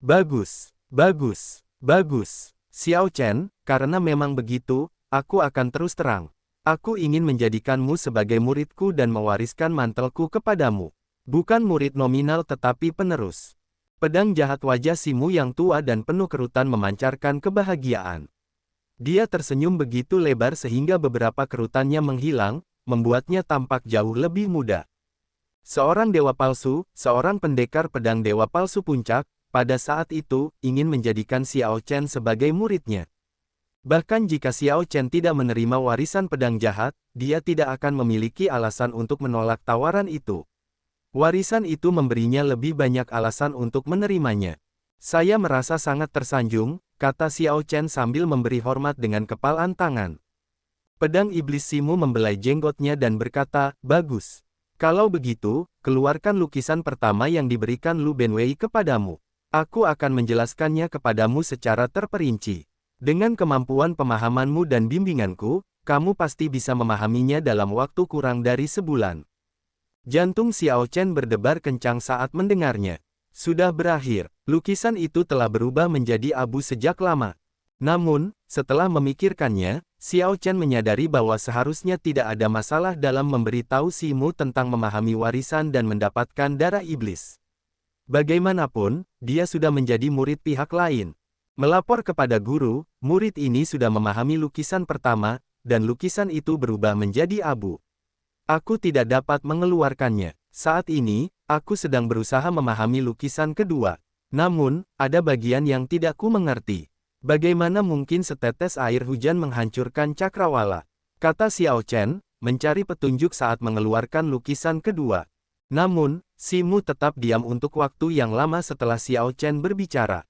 Bagus, bagus, bagus. Xiao Chen, karena memang begitu, aku akan terus terang. Aku ingin menjadikanmu sebagai muridku dan mewariskan mantelku kepadamu. Bukan murid nominal tetapi penerus. Pedang jahat wajah Simu yang tua dan penuh kerutan memancarkan kebahagiaan. Dia tersenyum begitu lebar sehingga beberapa kerutannya menghilang, membuatnya tampak jauh lebih muda. Seorang dewa palsu, seorang pendekar pedang dewa palsu puncak, pada saat itu, ingin menjadikan Xiao Chen sebagai muridnya. Bahkan jika Xiao Chen tidak menerima warisan pedang jahat, dia tidak akan memiliki alasan untuk menolak tawaran itu. Warisan itu memberinya lebih banyak alasan untuk menerimanya. Saya merasa sangat tersanjung, kata Xiao Chen sambil memberi hormat dengan kepalan tangan. Pedang iblis Simu membelai jenggotnya dan berkata, bagus. Kalau begitu, keluarkan lukisan pertama yang diberikan Lu Benwei kepadamu. Aku akan menjelaskannya kepadamu secara terperinci. Dengan kemampuan pemahamanmu dan bimbinganku, kamu pasti bisa memahaminya dalam waktu kurang dari sebulan. Jantung Xiao Chen berdebar kencang saat mendengarnya. Sudah berakhir, lukisan itu telah berubah menjadi abu sejak lama. Namun, setelah memikirkannya, Xiao Chen menyadari bahwa seharusnya tidak ada masalah dalam memberitahu Si Mu tentang memahami warisan dan mendapatkan darah iblis. Bagaimanapun, dia sudah menjadi murid pihak lain. Melapor kepada guru, murid ini sudah memahami lukisan pertama, dan lukisan itu berubah menjadi abu. Aku tidak dapat mengeluarkannya. Saat ini, aku sedang berusaha memahami lukisan kedua. Namun, ada bagian yang tidak ku mengerti. Bagaimana mungkin setetes air hujan menghancurkan cakrawala? Kata Xiao Chen, mencari petunjuk saat mengeluarkan lukisan kedua. Namun, Si Mu tetap diam untuk waktu yang lama setelah Xiao Chen berbicara.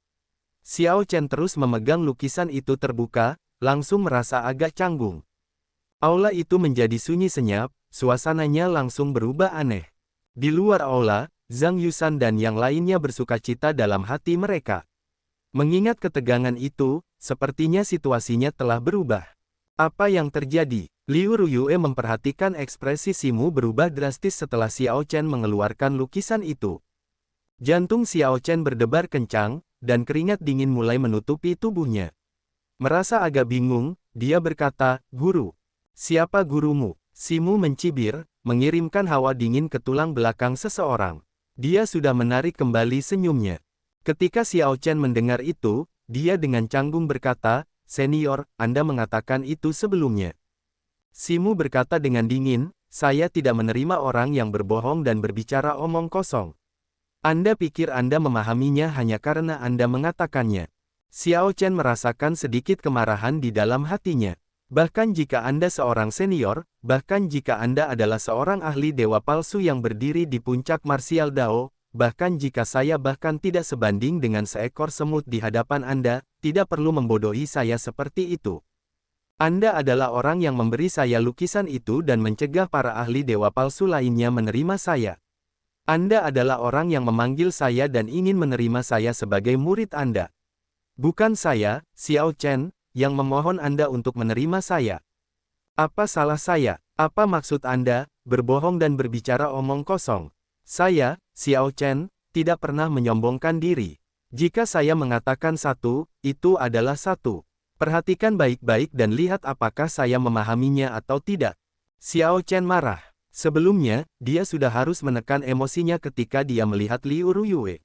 Xiao Chen terus memegang lukisan itu terbuka, langsung merasa agak canggung. Aula itu menjadi sunyi senyap, suasananya langsung berubah aneh. Di luar aula, Zhang Yusan dan yang lainnya bersukacita dalam hati mereka. Mengingat ketegangan itu, sepertinya situasinya telah berubah. Apa yang terjadi? Liu Ruyue memperhatikan ekspresi Si Mu berubah drastis setelah Xiao Chen mengeluarkan lukisan itu. Jantung Xiao Chen berdebar kencang, dan keringat dingin mulai menutupi tubuhnya. Merasa agak bingung, dia berkata, "Guru, siapa gurumu?" Si Mu mencibir, mengirimkan hawa dingin ke tulang belakang seseorang. Dia sudah menarik kembali senyumnya. Ketika Xiao Chen mendengar itu, dia dengan canggung berkata, "Senior, Anda mengatakan itu sebelumnya." Si Mu berkata dengan dingin, "Saya tidak menerima orang yang berbohong dan berbicara omong kosong. Anda pikir Anda memahaminya hanya karena Anda mengatakannya." Xiao Chen merasakan sedikit kemarahan di dalam hatinya. Bahkan jika Anda seorang senior, bahkan jika Anda adalah seorang ahli dewa palsu yang berdiri di puncak martial Dao, bahkan jika saya bahkan tidak sebanding dengan seekor semut di hadapan Anda, tidak perlu membodohi saya seperti itu. Anda adalah orang yang memberi saya lukisan itu dan mencegah para ahli dewa palsu lainnya menerima saya. Anda adalah orang yang memanggil saya dan ingin menerima saya sebagai murid Anda. Bukan saya, Xiao Chen, yang memohon Anda untuk menerima saya. Apa salah saya? Apa maksud Anda, berbohong dan berbicara omong kosong? Saya, Xiao Chen, tidak pernah menyombongkan diri. Jika saya mengatakan satu, itu adalah satu. Perhatikan baik-baik dan lihat apakah saya memahaminya atau tidak. Xiao Chen marah. Sebelumnya, dia sudah harus menekan emosinya ketika dia melihat Liu Ruyue.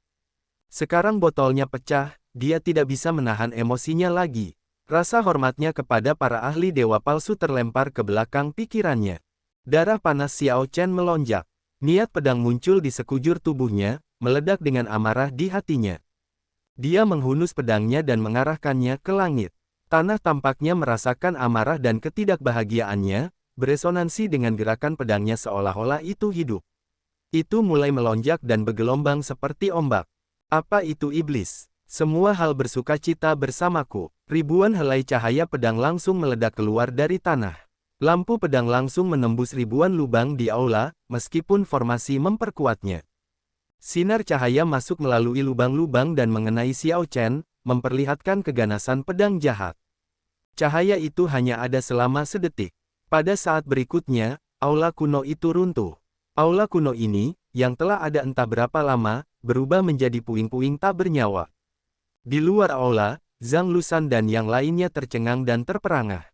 Sekarang botolnya pecah, dia tidak bisa menahan emosinya lagi. Rasa hormatnya kepada para ahli dewa palsu terlempar ke belakang pikirannya. Darah panas Xiao Chen melonjak. Niat pedang muncul di sekujur tubuhnya, meledak dengan amarah di hatinya. Dia menghunus pedangnya dan mengarahkannya ke langit. Tanah tampaknya merasakan amarah dan ketidakbahagiaannya, beresonansi dengan gerakan pedangnya seolah-olah itu hidup. Itu mulai melonjak dan bergelombang seperti ombak. Apa itu iblis? Semua hal bersukacita bersamaku. Ribuan helai cahaya pedang langsung meledak keluar dari tanah. Lampu pedang langsung menembus ribuan lubang di aula, meskipun formasi memperkuatnya. Sinar cahaya masuk melalui lubang-lubang dan mengenai Xiao Chen, memperlihatkan keganasan pedang jahat. Cahaya itu hanya ada selama sedetik. Pada saat berikutnya, aula kuno itu runtuh. Aula kuno ini, yang telah ada entah berapa lama, berubah menjadi puing-puing tak bernyawa. Di luar aula, Zhang Lusan dan yang lainnya tercengang dan terperangah.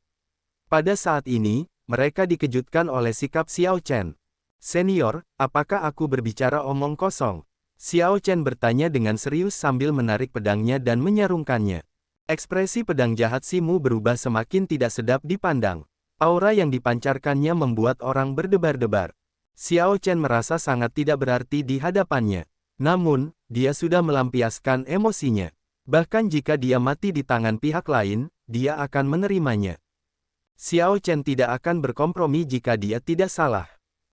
Pada saat ini, mereka dikejutkan oleh sikap Xiao Chen. "Senior, apakah aku berbicara omong kosong?" Xiao Chen bertanya dengan serius sambil menarik pedangnya dan menyarungkannya. Ekspresi pedang jahat Si Mu berubah semakin tidak sedap dipandang. Aura yang dipancarkannya membuat orang berdebar-debar. Xiao Chen merasa sangat tidak berarti di hadapannya. Namun, dia sudah melampiaskan emosinya. Bahkan jika dia mati di tangan pihak lain, dia akan menerimanya. Xiao Chen tidak akan berkompromi jika dia tidak salah.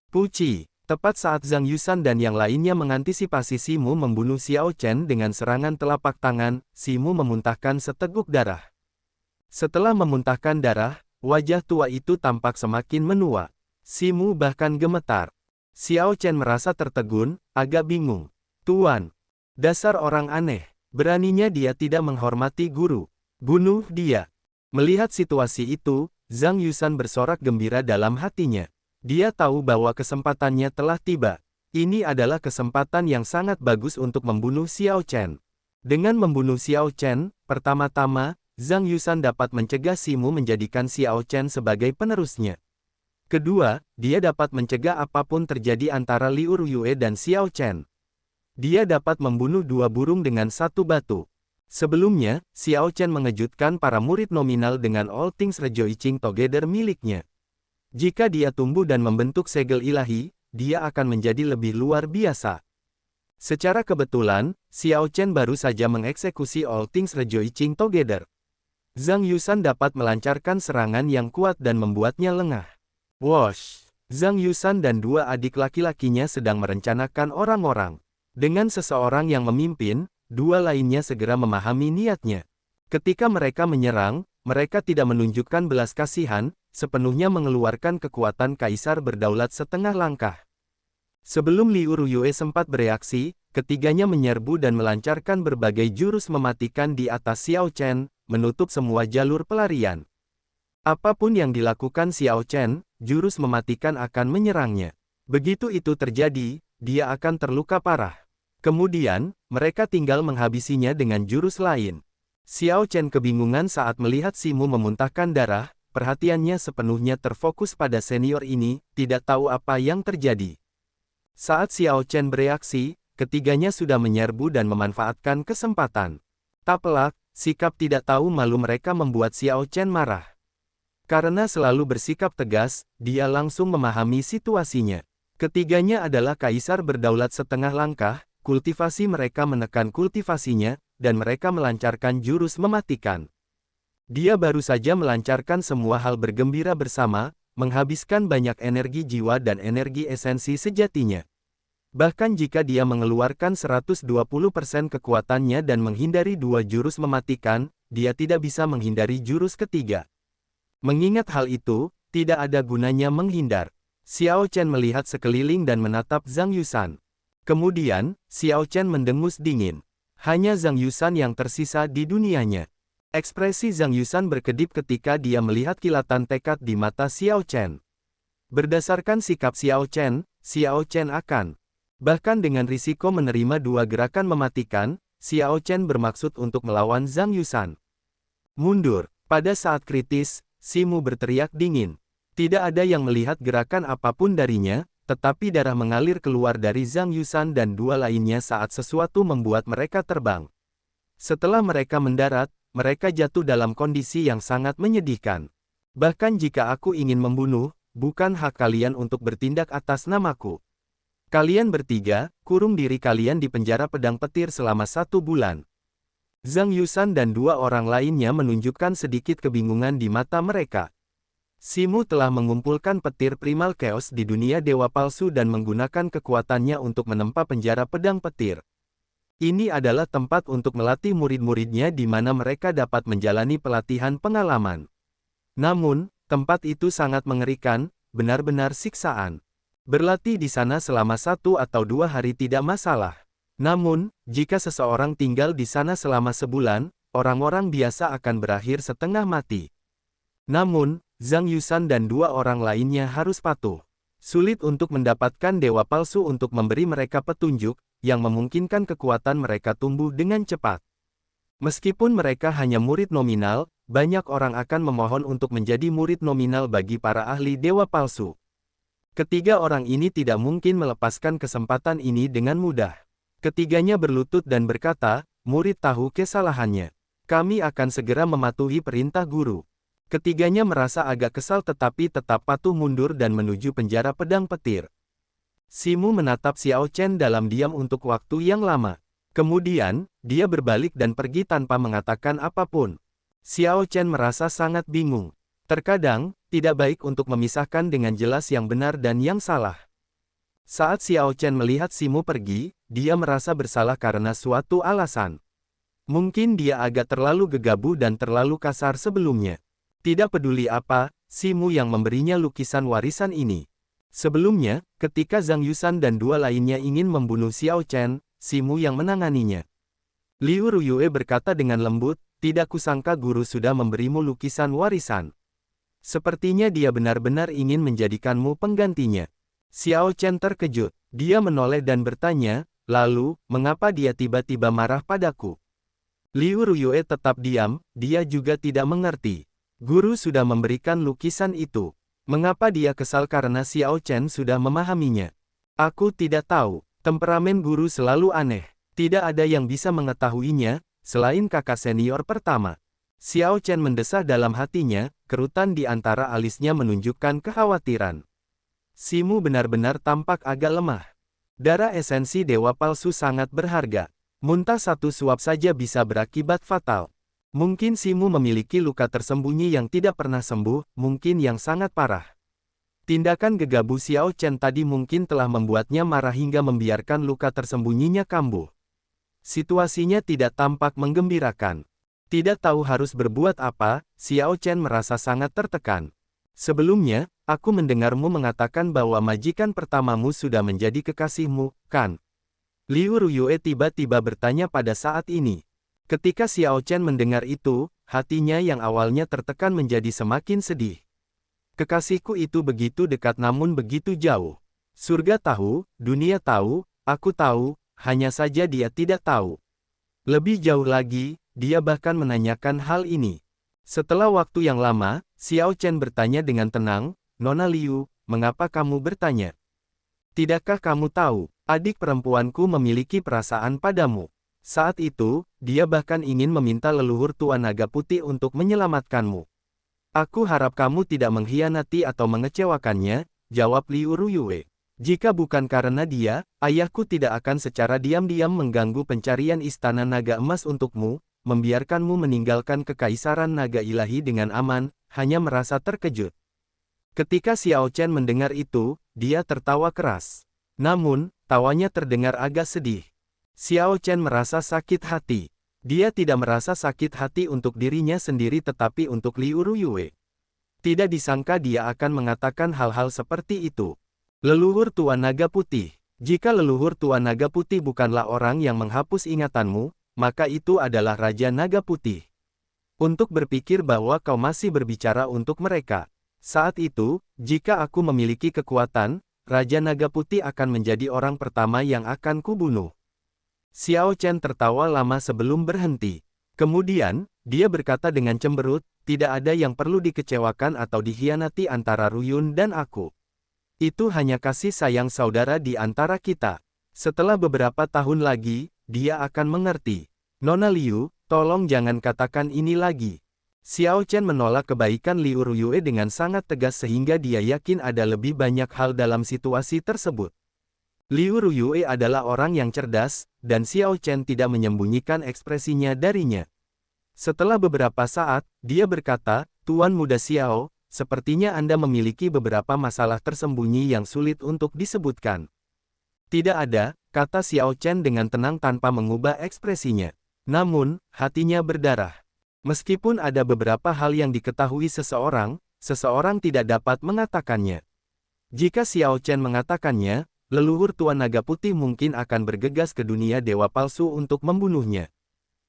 Puci. Tepat saat Zhang Yusan dan yang lainnya mengantisipasi Si Mu membunuh Xiao Chen dengan serangan telapak tangan, Si Mu memuntahkan seteguk darah. Setelah memuntahkan darah, wajah tua itu tampak semakin menua. Si Mu bahkan gemetar. Xiao Chen merasa tertegun, agak bingung. "Tuan, dasar orang aneh. Beraninya dia tidak menghormati guru. Bunuh dia." Melihat situasi itu, Zhang Yusan bersorak gembira dalam hatinya. Dia tahu bahwa kesempatannya telah tiba. Ini adalah kesempatan yang sangat bagus untuk membunuh Xiao Chen. Dengan membunuh Xiao Chen, pertama-tama, Zhang Yusan dapat mencegah Simu menjadikan Xiao Chen sebagai penerusnya. Kedua, dia dapat mencegah apapun terjadi antara Liu Ruyue dan Xiao Chen. Dia dapat membunuh dua burung dengan satu batu. Sebelumnya, Xiao Chen mengejutkan para murid nominal dengan All Things Rejoicing Together miliknya. Jika dia tumbuh dan membentuk segel ilahi, dia akan menjadi lebih luar biasa. Secara kebetulan, Xiao Chen baru saja mengeksekusi All Things Rejoicing Together. Zhang Yusan dapat melancarkan serangan yang kuat dan membuatnya lengah. Wosh! Zhang Yusan dan dua adik laki-lakinya sedang merencanakan orang-orang. Dengan seseorang yang memimpin, dua lainnya segera memahami niatnya. Ketika mereka menyerang, mereka tidak menunjukkan belas kasihan, sepenuhnya mengeluarkan kekuatan kaisar berdaulat setengah langkah. Sebelum Liu Ruyue sempat bereaksi, ketiganya menyerbu dan melancarkan berbagai jurus mematikan di atas Xiao Chen, menutup semua jalur pelarian. Apapun yang dilakukan Xiao Chen, jurus mematikan akan menyerangnya. Begitu itu terjadi, dia akan terluka parah. Kemudian, mereka tinggal menghabisinya dengan jurus lain. Xiao Chen kebingungan saat melihat Simu memuntahkan darah, perhatiannya sepenuhnya terfokus pada senior ini, tidak tahu apa yang terjadi. Saat Xiao Chen bereaksi, ketiganya sudah menyerbu dan memanfaatkan kesempatan. Tak pelak, sikap tidak tahu malu mereka membuat Xiao Chen marah. Karena selalu bersikap tegas, dia langsung memahami situasinya. Ketiganya adalah kaisar berdaulat setengah langkah, kultivasi mereka menekan kultivasinya, dan mereka melancarkan jurus mematikan. Dia baru saja melancarkan semua hal bergembira bersama, menghabiskan banyak energi jiwa dan energi esensi sejatinya. Bahkan jika dia mengeluarkan 120% kekuatannya dan menghindari dua jurus mematikan, dia tidak bisa menghindari jurus ketiga. Mengingat hal itu, tidak ada gunanya menghindar. Xiao Chen melihat sekeliling dan menatap Zhang Yusan. Kemudian, Xiao Chen mendengus dingin. Hanya Zhang Yusan yang tersisa di dunianya. Ekspresi Zhang Yusan berkedip ketika dia melihat kilatan tekad di mata Xiao Chen. Berdasarkan sikap Xiao Chen akan bahkan dengan risiko menerima dua gerakan mematikan, Xiao Chen bermaksud untuk melawan Zhang Yusan. Mundur. Pada saat kritis, Simu berteriak dingin. Tidak ada yang melihat gerakan apapun darinya, tetapi darah mengalir keluar dari Zhang Yusan dan dua lainnya saat sesuatu membuat mereka terbang. Setelah mereka mendarat, mereka jatuh dalam kondisi yang sangat menyedihkan. Bahkan jika aku ingin membunuh, bukan hak kalian untuk bertindak atas namaku. Kalian bertiga, kurung diri kalian di penjara pedang petir selama 1 bulan. Zhang Yusan dan dua orang lainnya menunjukkan sedikit kebingungan di mata mereka. Simu telah mengumpulkan petir primal chaos di dunia dewa palsu dan menggunakan kekuatannya untuk menempa penjara pedang petir. Ini adalah tempat untuk melatih murid-muridnya di mana mereka dapat menjalani pelatihan pengalaman. Namun, tempat itu sangat mengerikan, benar-benar siksaan. Berlatih di sana selama 1 atau 2 hari tidak masalah. Namun, jika seseorang tinggal di sana selama sebulan, orang-orang biasa akan berakhir setengah mati. Namun, Zhang Yusan dan dua orang lainnya harus patuh. Sulit untuk mendapatkan dewa palsu untuk memberi mereka petunjuk, yang memungkinkan kekuatan mereka tumbuh dengan cepat. Meskipun mereka hanya murid nominal, banyak orang akan memohon untuk menjadi murid nominal bagi para ahli dewa palsu. Ketiga orang ini tidak mungkin melepaskan kesempatan ini dengan mudah. Ketiganya berlutut dan berkata, murid tahu kesalahannya. Kami akan segera mematuhi perintah guru. Ketiganya merasa agak kesal tetapi tetap patuh mundur dan menuju penjara pedang petir. Simu menatap Xiao Chen dalam diam untuk waktu yang lama. Kemudian, dia berbalik dan pergi tanpa mengatakan apapun. Xiao Chen merasa sangat bingung. Terkadang, tidak baik untuk memisahkan dengan jelas yang benar dan yang salah. Saat Xiao Chen melihat Simu pergi, dia merasa bersalah karena suatu alasan. Mungkin dia agak terlalu gegabah dan terlalu kasar sebelumnya. Tidak peduli apa, Simu yang memberinya lukisan warisan ini. Sebelumnya, ketika Zhang Yusan dan dua lainnya ingin membunuh Xiao Chen, Simu yang menanganinya. Liu Ruyue berkata dengan lembut, tidak kusangka guru sudah memberimu lukisan warisan. Sepertinya dia benar-benar ingin menjadikanmu penggantinya. Xiao Chen terkejut. Dia menoleh dan bertanya, lalu, mengapa dia tiba-tiba marah padaku? Liu Ruyue tetap diam, dia juga tidak mengerti. Guru sudah memberikan lukisan itu. Mengapa dia kesal karena Xiao Chen sudah memahaminya? Aku tidak tahu. Temperamen guru selalu aneh. Tidak ada yang bisa mengetahuinya, selain kakak senior pertama. Xiao Chen mendesah dalam hatinya, kerutan di antara alisnya menunjukkan kekhawatiran. Simu benar-benar tampak agak lemah. Darah esensi dewa palsu sangat berharga. Muntah satu suap saja bisa berakibat fatal. Mungkin Simu memiliki luka tersembunyi yang tidak pernah sembuh, mungkin yang sangat parah. Tindakan gegabah Xiao Chen tadi mungkin telah membuatnya marah hingga membiarkan luka tersembunyinya kambuh. Situasinya tidak tampak menggembirakan. Tidak tahu harus berbuat apa, Xiao Chen merasa sangat tertekan. Sebelumnya, aku mendengarmu mengatakan bahwa majikan pertamamu sudah menjadi kekasihmu, kan? Liu Ruyue tiba-tiba bertanya pada saat ini. Ketika Xiao Chen mendengar itu, hatinya yang awalnya tertekan menjadi semakin sedih. Kekasihku itu begitu dekat namun begitu jauh. Surga tahu, dunia tahu, aku tahu, hanya saja dia tidak tahu. Lebih jauh lagi, dia bahkan menanyakan hal ini. Setelah waktu yang lama, Xiao Chen bertanya dengan tenang, Nona Liu, mengapa kamu bertanya? Tidakkah kamu tahu, adik perempuanku memiliki perasaan padamu? Saat itu, dia bahkan ingin meminta leluhur Tuan Naga Putih untuk menyelamatkanmu. Aku harap kamu tidak mengkhianati atau mengecewakannya, jawab Liu Ruyue. Jika bukan karena dia, ayahku tidak akan secara diam-diam mengganggu pencarian Istana Naga Emas untukmu, membiarkanmu meninggalkan Kekaisaran Naga Ilahi dengan aman, hanya merasa terkejut. Ketika Xiao Chen mendengar itu, dia tertawa keras. Namun, tawanya terdengar agak sedih. Xiao Chen merasa sakit hati. Dia tidak merasa sakit hati untuk dirinya sendiri tetapi untuk Liu Ruyue. Tidak disangka dia akan mengatakan hal-hal seperti itu. Leluhur Tuan Naga Putih. Jika leluhur Tuan Naga Putih bukanlah orang yang menghapus ingatanmu, maka itu adalah Raja Naga Putih. Untuk berpikir bahwa kau masih berbicara untuk mereka. Saat itu, jika aku memiliki kekuatan, Raja Naga Putih akan menjadi orang pertama yang akan kubunuh. Xiao Chen tertawa lama sebelum berhenti. Kemudian, dia berkata dengan cemberut, tidak ada yang perlu dikecewakan atau dikhianati antara Ruyun dan aku. Itu hanya kasih sayang saudara di antara kita. Setelah beberapa tahun lagi, dia akan mengerti. Nona Liu, tolong jangan katakan ini lagi. Xiao Chen menolak kebaikan Liu Ruyue dengan sangat tegas sehingga dia yakin ada lebih banyak hal dalam situasi tersebut. Liu Ruyue adalah orang yang cerdas, dan Xiao Chen tidak menyembunyikan ekspresinya darinya. Setelah beberapa saat, dia berkata, Tuan Muda Xiao, sepertinya Anda memiliki beberapa masalah tersembunyi yang sulit untuk disebutkan. Tidak ada, kata Xiao Chen dengan tenang tanpa mengubah ekspresinya. Namun, hatinya berdarah. Meskipun ada beberapa hal yang diketahui seseorang, seseorang tidak dapat mengatakannya. Jika Xiao Chen mengatakannya, leluhur Tuan Naga Putih mungkin akan bergegas ke dunia dewa palsu untuk membunuhnya.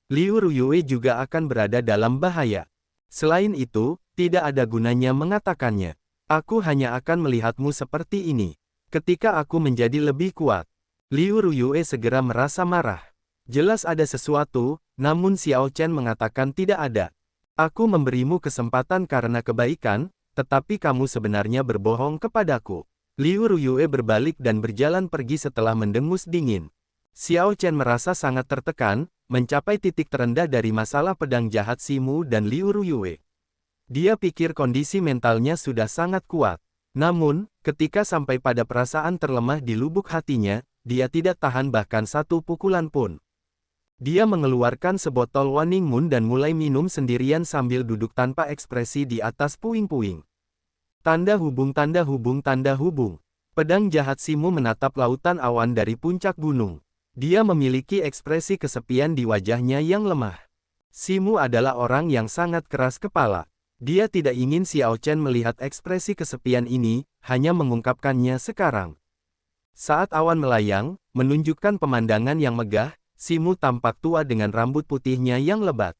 Liu Ruyue juga akan berada dalam bahaya. Selain itu, tidak ada gunanya mengatakannya. Aku hanya akan melihatmu seperti ini. Ketika aku menjadi lebih kuat. Liu Ruyue segera merasa marah. Jelas ada sesuatu, namun Xiao Chen mengatakan tidak ada. Aku memberimu kesempatan karena kebaikan, tetapi kamu sebenarnya berbohong kepadaku. Liu Ruyue berbalik dan berjalan pergi setelah mendengus dingin. Xiao Chen merasa sangat tertekan, mencapai titik terendah dari masalah pedang jahat Simu dan Liu Ruyue. Dia pikir kondisi mentalnya sudah sangat kuat. Namun, ketika sampai pada perasaan terlemah di lubuk hatinya, dia tidak tahan bahkan satu pukulan pun. Dia mengeluarkan sebotol Waning Moon dan mulai minum sendirian sambil duduk tanpa ekspresi di atas puing-puing. Tanda hubung tanda hubung tanda hubung. Pedang jahat Simu menatap lautan awan dari puncak gunung. Dia memiliki ekspresi kesepian di wajahnya yang lemah. Simu adalah orang yang sangat keras kepala. Dia tidak ingin Xiao Chen melihat ekspresi kesepian ini, hanya mengungkapkannya sekarang. Saat awan melayang, menunjukkan pemandangan yang megah, Simu tampak tua dengan rambut putihnya yang lebat.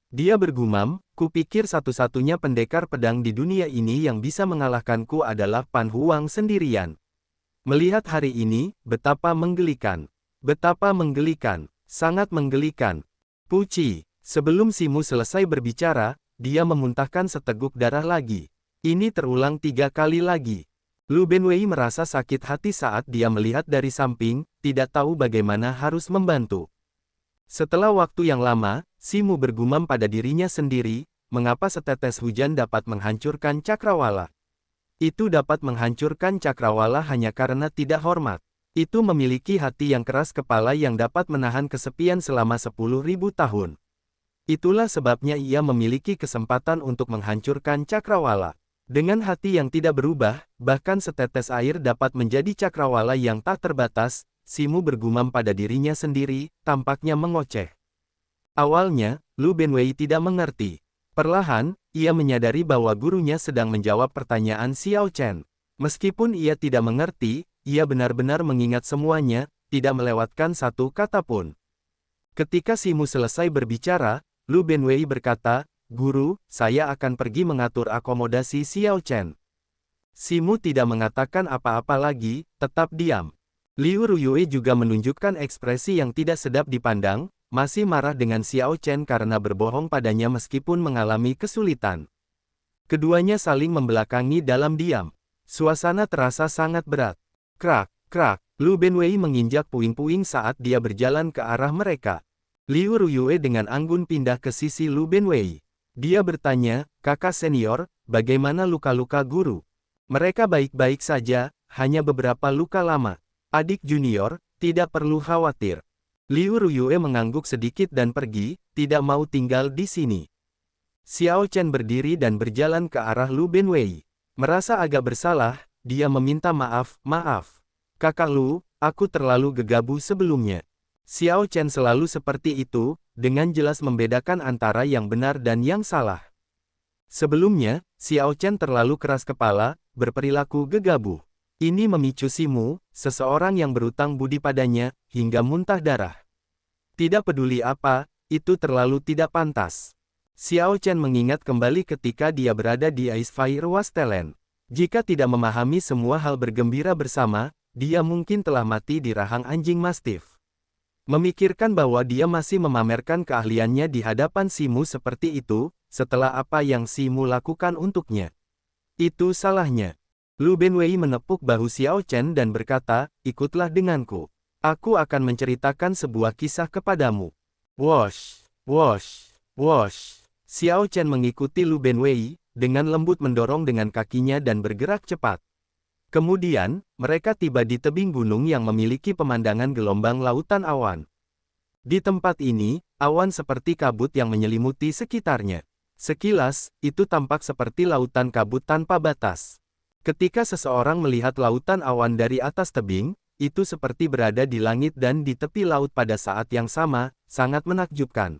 Dia bergumam, kupikir satu-satunya pendekar pedang di dunia ini yang bisa mengalahkanku adalah Pan Huang sendirian. Melihat hari ini, betapa menggelikan. Betapa menggelikan. Sangat menggelikan. Puci. Sebelum Simu selesai berbicara, dia memuntahkan seteguk darah lagi. Ini terulang 3 kali lagi. Lu Benwei merasa sakit hati saat dia melihat dari samping, tidak tahu bagaimana harus membantu. Setelah waktu yang lama, Simu bergumam pada dirinya sendiri, mengapa setetes hujan dapat menghancurkan cakrawala. Itu dapat menghancurkan cakrawala hanya karena tidak hormat. Itu memiliki hati yang keras kepala yang dapat menahan kesepian selama 10.000 tahun. Itulah sebabnya ia memiliki kesempatan untuk menghancurkan cakrawala. Dengan hati yang tidak berubah, bahkan setetes air dapat menjadi cakrawala yang tak terbatas, Simu bergumam pada dirinya sendiri, tampaknya mengoceh. Awalnya, Lu Benwei tidak mengerti. Perlahan, ia menyadari bahwa gurunya sedang menjawab pertanyaan Xiao Chen. Meskipun ia tidak mengerti, ia benar-benar mengingat semuanya, tidak melewatkan satu kata pun. Ketika Simu selesai berbicara, Lu Benwei berkata, "Guru, saya akan pergi mengatur akomodasi Xiao Chen." Simu tidak mengatakan apa-apa lagi, tetap diam. Liu Ruyue juga menunjukkan ekspresi yang tidak sedap dipandang, masih marah dengan Xiao Chen karena berbohong padanya meskipun mengalami kesulitan. Keduanya saling membelakangi dalam diam. Suasana terasa sangat berat. Krak, krak, Lu Benwei menginjak puing-puing saat dia berjalan ke arah mereka. Liu Ruyue dengan anggun pindah ke sisi Lu Benwei. Dia bertanya, "Kakak senior, bagaimana luka-luka guru?" "Mereka baik-baik saja, hanya beberapa luka lama. Adik junior, tidak perlu khawatir." Liu Ruyue mengangguk sedikit dan pergi, tidak mau tinggal di sini. Xiao Chen berdiri dan berjalan ke arah Lu Benwei. Merasa agak bersalah, dia meminta maaf, "Maaf. Kakak Lu, aku terlalu gegabah sebelumnya." Xiao Chen selalu seperti itu, dengan jelas membedakan antara yang benar dan yang salah. Sebelumnya, Xiao Chen terlalu keras kepala, berperilaku gegabah. Ini memicu Simu, seseorang yang berutang budi padanya, hingga muntah darah. Tidak peduli apa, itu terlalu tidak pantas. Xiao Chen mengingat kembali ketika dia berada di Ice Fire Wasteland. Jika tidak memahami semua hal bergembira bersama, dia mungkin telah mati di rahang anjing Mastiff. Memikirkan bahwa dia masih memamerkan keahliannya di hadapan Simu seperti itu, setelah apa yang Simu lakukan untuknya. Itu salahnya. Lu Benwei menepuk bahu Xiao Chen dan berkata, "Ikutlah denganku. Aku akan menceritakan sebuah kisah kepadamu." Wosh, wosh, wosh. Xiao Chen mengikuti Lu Benwei, dengan lembut mendorong dengan kakinya dan bergerak cepat. Kemudian, mereka tiba di tebing gunung yang memiliki pemandangan gelombang lautan awan. Di tempat ini, awan seperti kabut yang menyelimuti sekitarnya. Sekilas, itu tampak seperti lautan kabut tanpa batas. Ketika seseorang melihat lautan awan dari atas tebing, itu seperti berada di langit dan di tepi laut pada saat yang sama, sangat menakjubkan.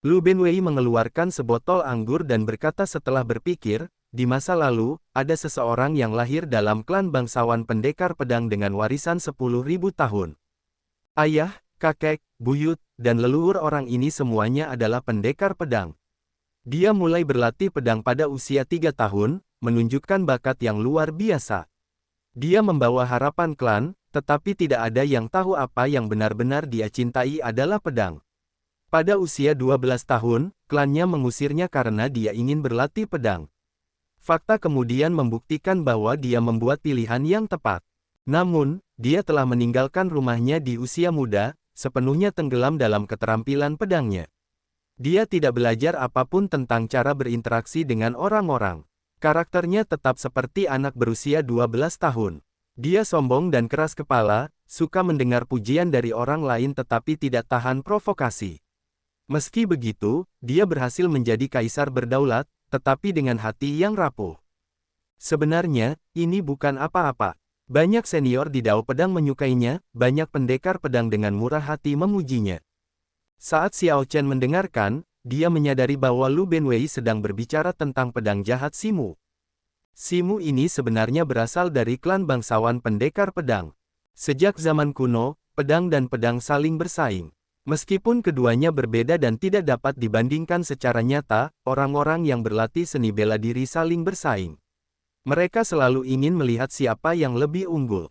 Lu Benwei mengeluarkan sebotol anggur dan berkata setelah berpikir, "Di masa lalu, ada seseorang yang lahir dalam klan bangsawan pendekar pedang dengan warisan 10.000 tahun. Ayah, kakek, buyut, dan leluhur orang ini semuanya adalah pendekar pedang. Dia mulai berlatih pedang pada usia 3 tahun, menunjukkan bakat yang luar biasa. Dia membawa harapan klan, tetapi tidak ada yang tahu apa yang benar-benar dia cintai adalah pedang. Pada usia 12 tahun, klannya mengusirnya karena dia ingin berlatih pedang. Fakta kemudian membuktikan bahwa dia membuat pilihan yang tepat. Namun, dia telah meninggalkan rumahnya di usia muda, sepenuhnya tenggelam dalam keterampilan pedangnya. Dia tidak belajar apapun tentang cara berinteraksi dengan orang-orang. Karakternya tetap seperti anak berusia 12 tahun. Dia sombong dan keras kepala, suka mendengar pujian dari orang lain tetapi tidak tahan provokasi. Meski begitu, dia berhasil menjadi kaisar berdaulat, tetapi dengan hati yang rapuh. Sebenarnya, ini bukan apa-apa. Banyak senior di Dao Pedang menyukainya, banyak pendekar pedang dengan murah hati memujinya. Saat Xiao Chen mendengarkan, dia menyadari bahwa Lu Benwei sedang berbicara tentang pedang jahat Simu. Simu ini sebenarnya berasal dari klan bangsawan pendekar pedang. Sejak zaman kuno, pedang dan pedang saling bersaing. Meskipun keduanya berbeda dan tidak dapat dibandingkan secara nyata, orang-orang yang berlatih seni bela diri saling bersaing. Mereka selalu ingin melihat siapa yang lebih unggul.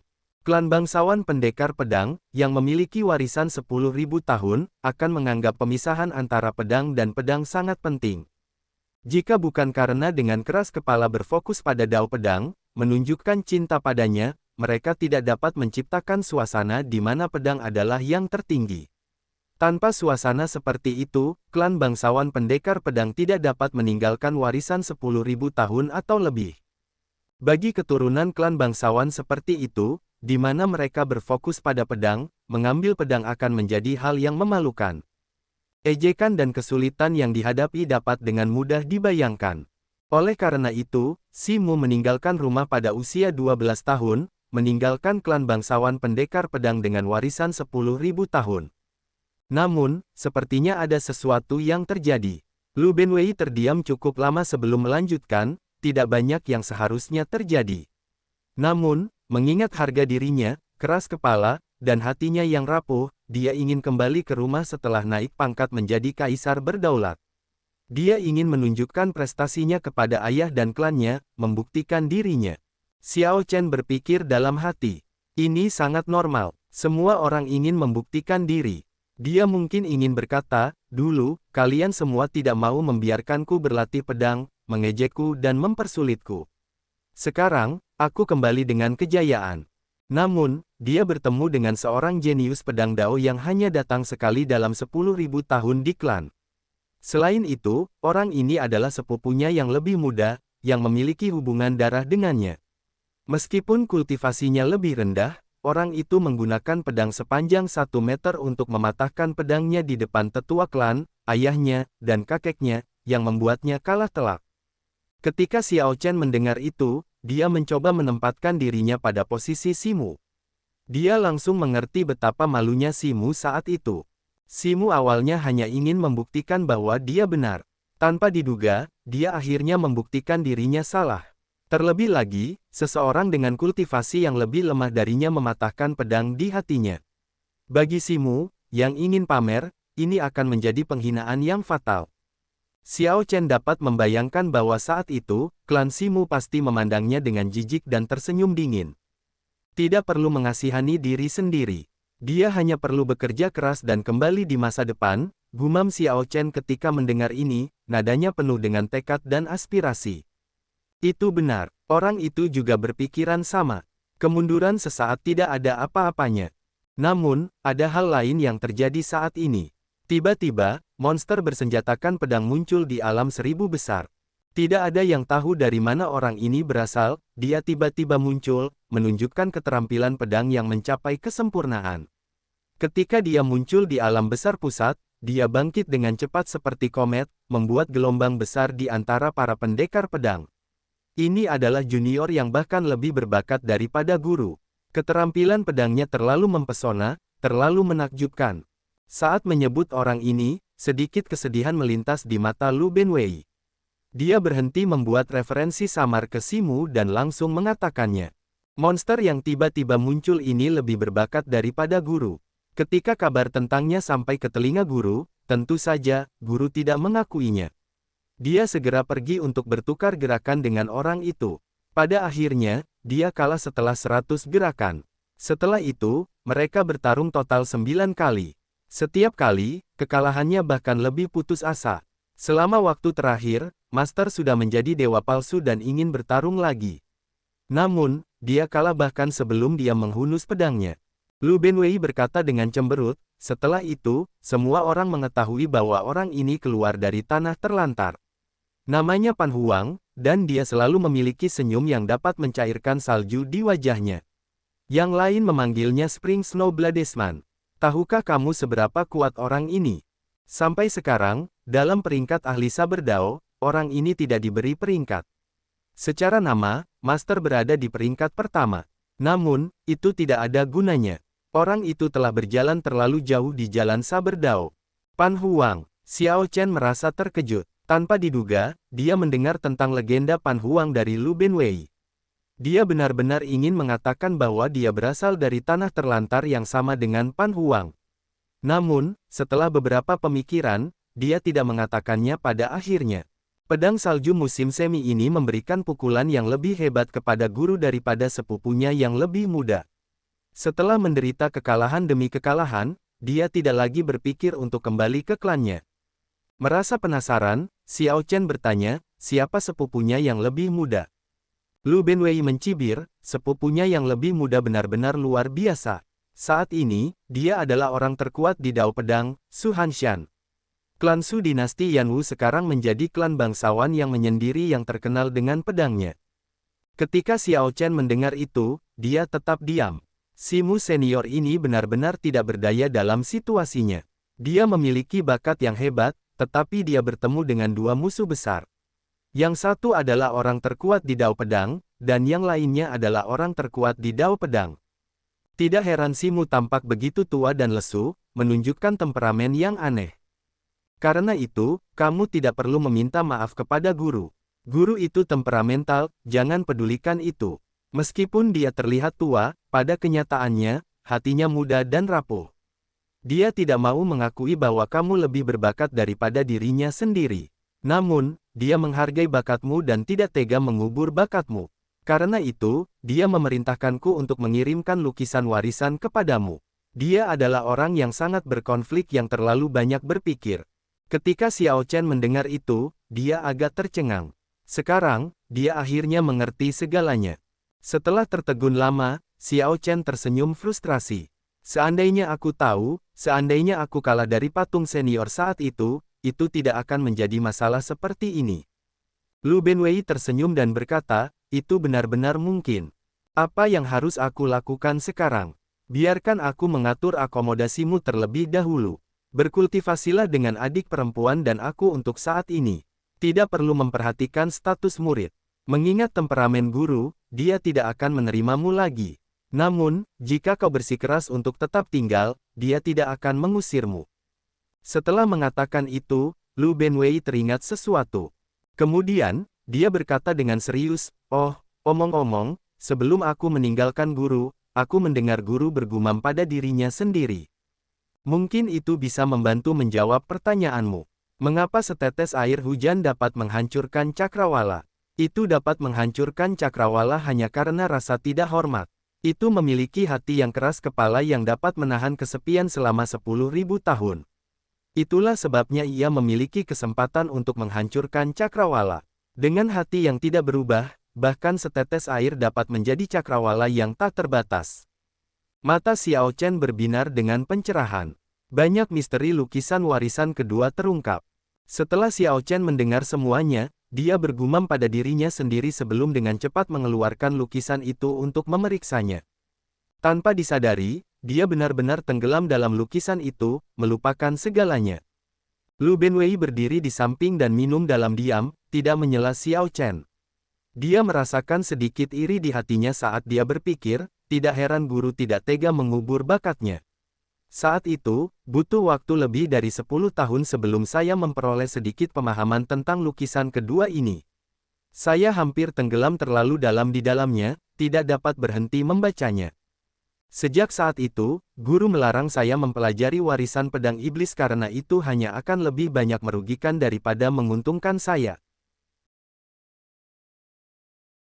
Klan bangsawan pendekar pedang, yang memiliki warisan 10.000 tahun, akan menganggap pemisahan antara pedang dan pedang sangat penting. Jika bukan karena dengan keras kepala berfokus pada dao pedang, menunjukkan cinta padanya, mereka tidak dapat menciptakan suasana di mana pedang adalah yang tertinggi. Tanpa suasana seperti itu, klan bangsawan pendekar pedang tidak dapat meninggalkan warisan 10.000 tahun atau lebih. Bagi keturunan klan bangsawan seperti itu, di mana mereka berfokus pada pedang, mengambil pedang akan menjadi hal yang memalukan. Ejekan dan kesulitan yang dihadapi dapat dengan mudah dibayangkan. Oleh karena itu, Simu meninggalkan rumah pada usia 12 tahun, meninggalkan klan bangsawan pendekar pedang dengan warisan 10.000 tahun. Namun, sepertinya ada sesuatu yang terjadi. Lu Benwei terdiam cukup lama sebelum melanjutkan, tidak banyak yang seharusnya terjadi. Namun, mengingat harga dirinya, keras kepala, dan hatinya yang rapuh, dia ingin kembali ke rumah setelah naik pangkat menjadi kaisar berdaulat. Dia ingin menunjukkan prestasinya kepada ayah dan klannya, membuktikan dirinya. Xiao Chen berpikir dalam hati. Ini sangat normal, semua orang ingin membuktikan diri. Dia mungkin ingin berkata, dulu, kalian semua tidak mau membiarkanku berlatih pedang, mengejekku dan mempersulitku. Sekarang, aku kembali dengan kejayaan. Namun, dia bertemu dengan seorang jenius pedang dao yang hanya datang sekali dalam 10.000 tahun di klan. Selain itu, orang ini adalah sepupunya yang lebih muda, yang memiliki hubungan darah dengannya. Meskipun kultivasinya lebih rendah, orang itu menggunakan pedang sepanjang 1 meter untuk mematahkan pedangnya di depan tetua klan, ayahnya, dan kakeknya, yang membuatnya kalah telak. Ketika Xiao Chen mendengar itu, dia mencoba menempatkan dirinya pada posisi Simu. Dia langsung mengerti betapa malunya Simu saat itu. Simu awalnya hanya ingin membuktikan bahwa dia benar. Tanpa diduga, dia akhirnya membuktikan dirinya salah. Terlebih lagi, seseorang dengan kultivasi yang lebih lemah darinya mematahkan pedang di hatinya. Bagi Simu, yang ingin pamer, ini akan menjadi penghinaan yang fatal. Xiao Chen dapat membayangkan bahwa saat itu, klan Simu pasti memandangnya dengan jijik dan tersenyum dingin. Tidak perlu mengasihani diri sendiri. Dia hanya perlu bekerja keras dan kembali di masa depan, gumam Xiao Chen ketika mendengar ini, nadanya penuh dengan tekad dan aspirasi. Itu benar, orang itu juga berpikiran sama. Kemunduran sesaat tidak ada apa-apanya. Namun, ada hal lain yang terjadi saat ini. Tiba-tiba, monster bersenjatakan pedang muncul di alam 1000 besar. Tidak ada yang tahu dari mana orang ini berasal, dia tiba-tiba muncul, menunjukkan keterampilan pedang yang mencapai kesempurnaan. Ketika dia muncul di alam besar pusat, dia bangkit dengan cepat seperti komet, membuat gelombang besar di antara para pendekar pedang. Ini adalah junior yang bahkan lebih berbakat daripada guru. Keterampilan pedangnya terlalu mempesona, terlalu menakjubkan. Saat menyebut orang ini, sedikit kesedihan melintas di mata Lu Benwei. Dia berhenti membuat referensi samar ke Simu dan langsung mengatakannya. Monster yang tiba-tiba muncul ini lebih berbakat daripada guru. Ketika kabar tentangnya sampai ke telinga guru, tentu saja, guru tidak mengakuinya. Dia segera pergi untuk bertukar gerakan dengan orang itu. Pada akhirnya, dia kalah setelah 100 gerakan. Setelah itu, mereka bertarung total 9 kali. Setiap kali, kekalahannya bahkan lebih putus asa. Selama waktu terakhir, Master sudah menjadi dewa palsu dan ingin bertarung lagi. Namun, dia kalah bahkan sebelum dia menghunus pedangnya. Lu Benwei berkata dengan cemberut, setelah itu, semua orang mengetahui bahwa orang ini keluar dari tanah terlantar. Namanya Pan Huang, dan dia selalu memiliki senyum yang dapat mencairkan salju di wajahnya. Yang lain memanggilnya Spring Snow Bladesman. Tahukah kamu seberapa kuat orang ini? Sampai sekarang, dalam peringkat ahli saber dao, orang ini tidak diberi peringkat. Secara nama, Master berada di peringkat pertama. Namun, itu tidak ada gunanya. Orang itu telah berjalan terlalu jauh di jalan saber dao. Pan Huang, Xiao Chen merasa terkejut. Tanpa diduga, dia mendengar tentang legenda Pan Huang dari Lu Benwei. Dia benar-benar ingin mengatakan bahwa dia berasal dari tanah terlantar yang sama dengan Pan Huang. Namun, setelah beberapa pemikiran, dia tidak mengatakannya pada akhirnya. Pedang salju musim semi ini memberikan pukulan yang lebih hebat kepada guru daripada sepupunya yang lebih muda. Setelah menderita kekalahan demi kekalahan, dia tidak lagi berpikir untuk kembali ke klannya. Merasa penasaran, Xiao Chen bertanya, siapa sepupunya yang lebih muda? Lu Benwei mencibir, sepupunya yang lebih muda benar-benar luar biasa. Saat ini, dia adalah orang terkuat di Dao Pedang, Su Hanshan. Klan Su dinasti Yanwu sekarang menjadi klan bangsawan yang menyendiri yang terkenal dengan pedangnya. Ketika Xiao Chen mendengar itu, dia tetap diam. Si Mu senior ini benar-benar tidak berdaya dalam situasinya. Dia memiliki bakat yang hebat, tetapi dia bertemu dengan dua musuh besar. Yang satu adalah orang terkuat di Dao Pedang, dan yang lainnya adalah orang terkuat di Dao Pedang. Tidak heran Si Mu tampak begitu tua dan lesu, menunjukkan temperamen yang aneh. Karena itu, kamu tidak perlu meminta maaf kepada guru. Guru itu temperamental, jangan pedulikan itu. Meskipun dia terlihat tua, pada kenyataannya, hatinya muda dan rapuh. Dia tidak mau mengakui bahwa kamu lebih berbakat daripada dirinya sendiri. Namun, dia menghargai bakatmu dan tidak tega mengubur bakatmu. Karena itu, dia memerintahkanku untuk mengirimkan lukisan warisan kepadamu. Dia adalah orang yang sangat berkonflik yang terlalu banyak berpikir. Ketika Xiao Chen mendengar itu, dia agak tercengang. Sekarang, dia akhirnya mengerti segalanya. Setelah tertegun lama, Xiao Chen tersenyum frustrasi. Seandainya aku tahu, seandainya aku kalah dari patung senior saat itu tidak akan menjadi masalah seperti ini. Lu Benwei tersenyum dan berkata, itu benar-benar mungkin. Apa yang harus aku lakukan sekarang? Biarkan aku mengatur akomodasimu terlebih dahulu. Berkultivasilah dengan adik perempuan dan aku untuk saat ini. Tidak perlu memperhatikan status murid. Mengingat temperamen guru, dia tidak akan menerimamu lagi. Namun, jika kau bersikeras untuk tetap tinggal, dia tidak akan mengusirmu. Setelah mengatakan itu, Lu Benwei teringat sesuatu. Kemudian, dia berkata dengan serius, oh, omong-omong, sebelum aku meninggalkan guru, aku mendengar guru bergumam pada dirinya sendiri. Mungkin itu bisa membantu menjawab pertanyaanmu. Mengapa setetes air hujan dapat menghancurkan cakrawala? Itu dapat menghancurkan cakrawala hanya karena rasa tidak hormat. Itu memiliki hati yang keras kepala yang dapat menahan kesepian selama 10.000 tahun. Itulah sebabnya ia memiliki kesempatan untuk menghancurkan cakrawala. Dengan hati yang tidak berubah, bahkan setetes air dapat menjadi cakrawala yang tak terbatas. Mata Xiao Chen berbinar dengan pencerahan. Banyak misteri lukisan warisan kedua terungkap. Setelah Xiao Chen mendengar semuanya, dia bergumam pada dirinya sendiri sebelum dengan cepat mengeluarkan lukisan itu untuk memeriksanya. Tanpa disadari, dia benar-benar tenggelam dalam lukisan itu, melupakan segalanya. Lu Benwei berdiri di samping dan minum dalam diam, tidak menyela Xiao Chen. Dia merasakan sedikit iri di hatinya saat dia berpikir, tidak heran guru tidak tega mengubur bakatnya. Saat itu, butuh waktu lebih dari 10 tahun sebelum saya memperoleh sedikit pemahaman tentang lukisan kedua ini. Saya hampir tenggelam terlalu dalam di dalamnya, tidak dapat berhenti membacanya. Sejak saat itu, guru melarang saya mempelajari warisan pedang iblis karena itu hanya akan lebih banyak merugikan daripada menguntungkan saya.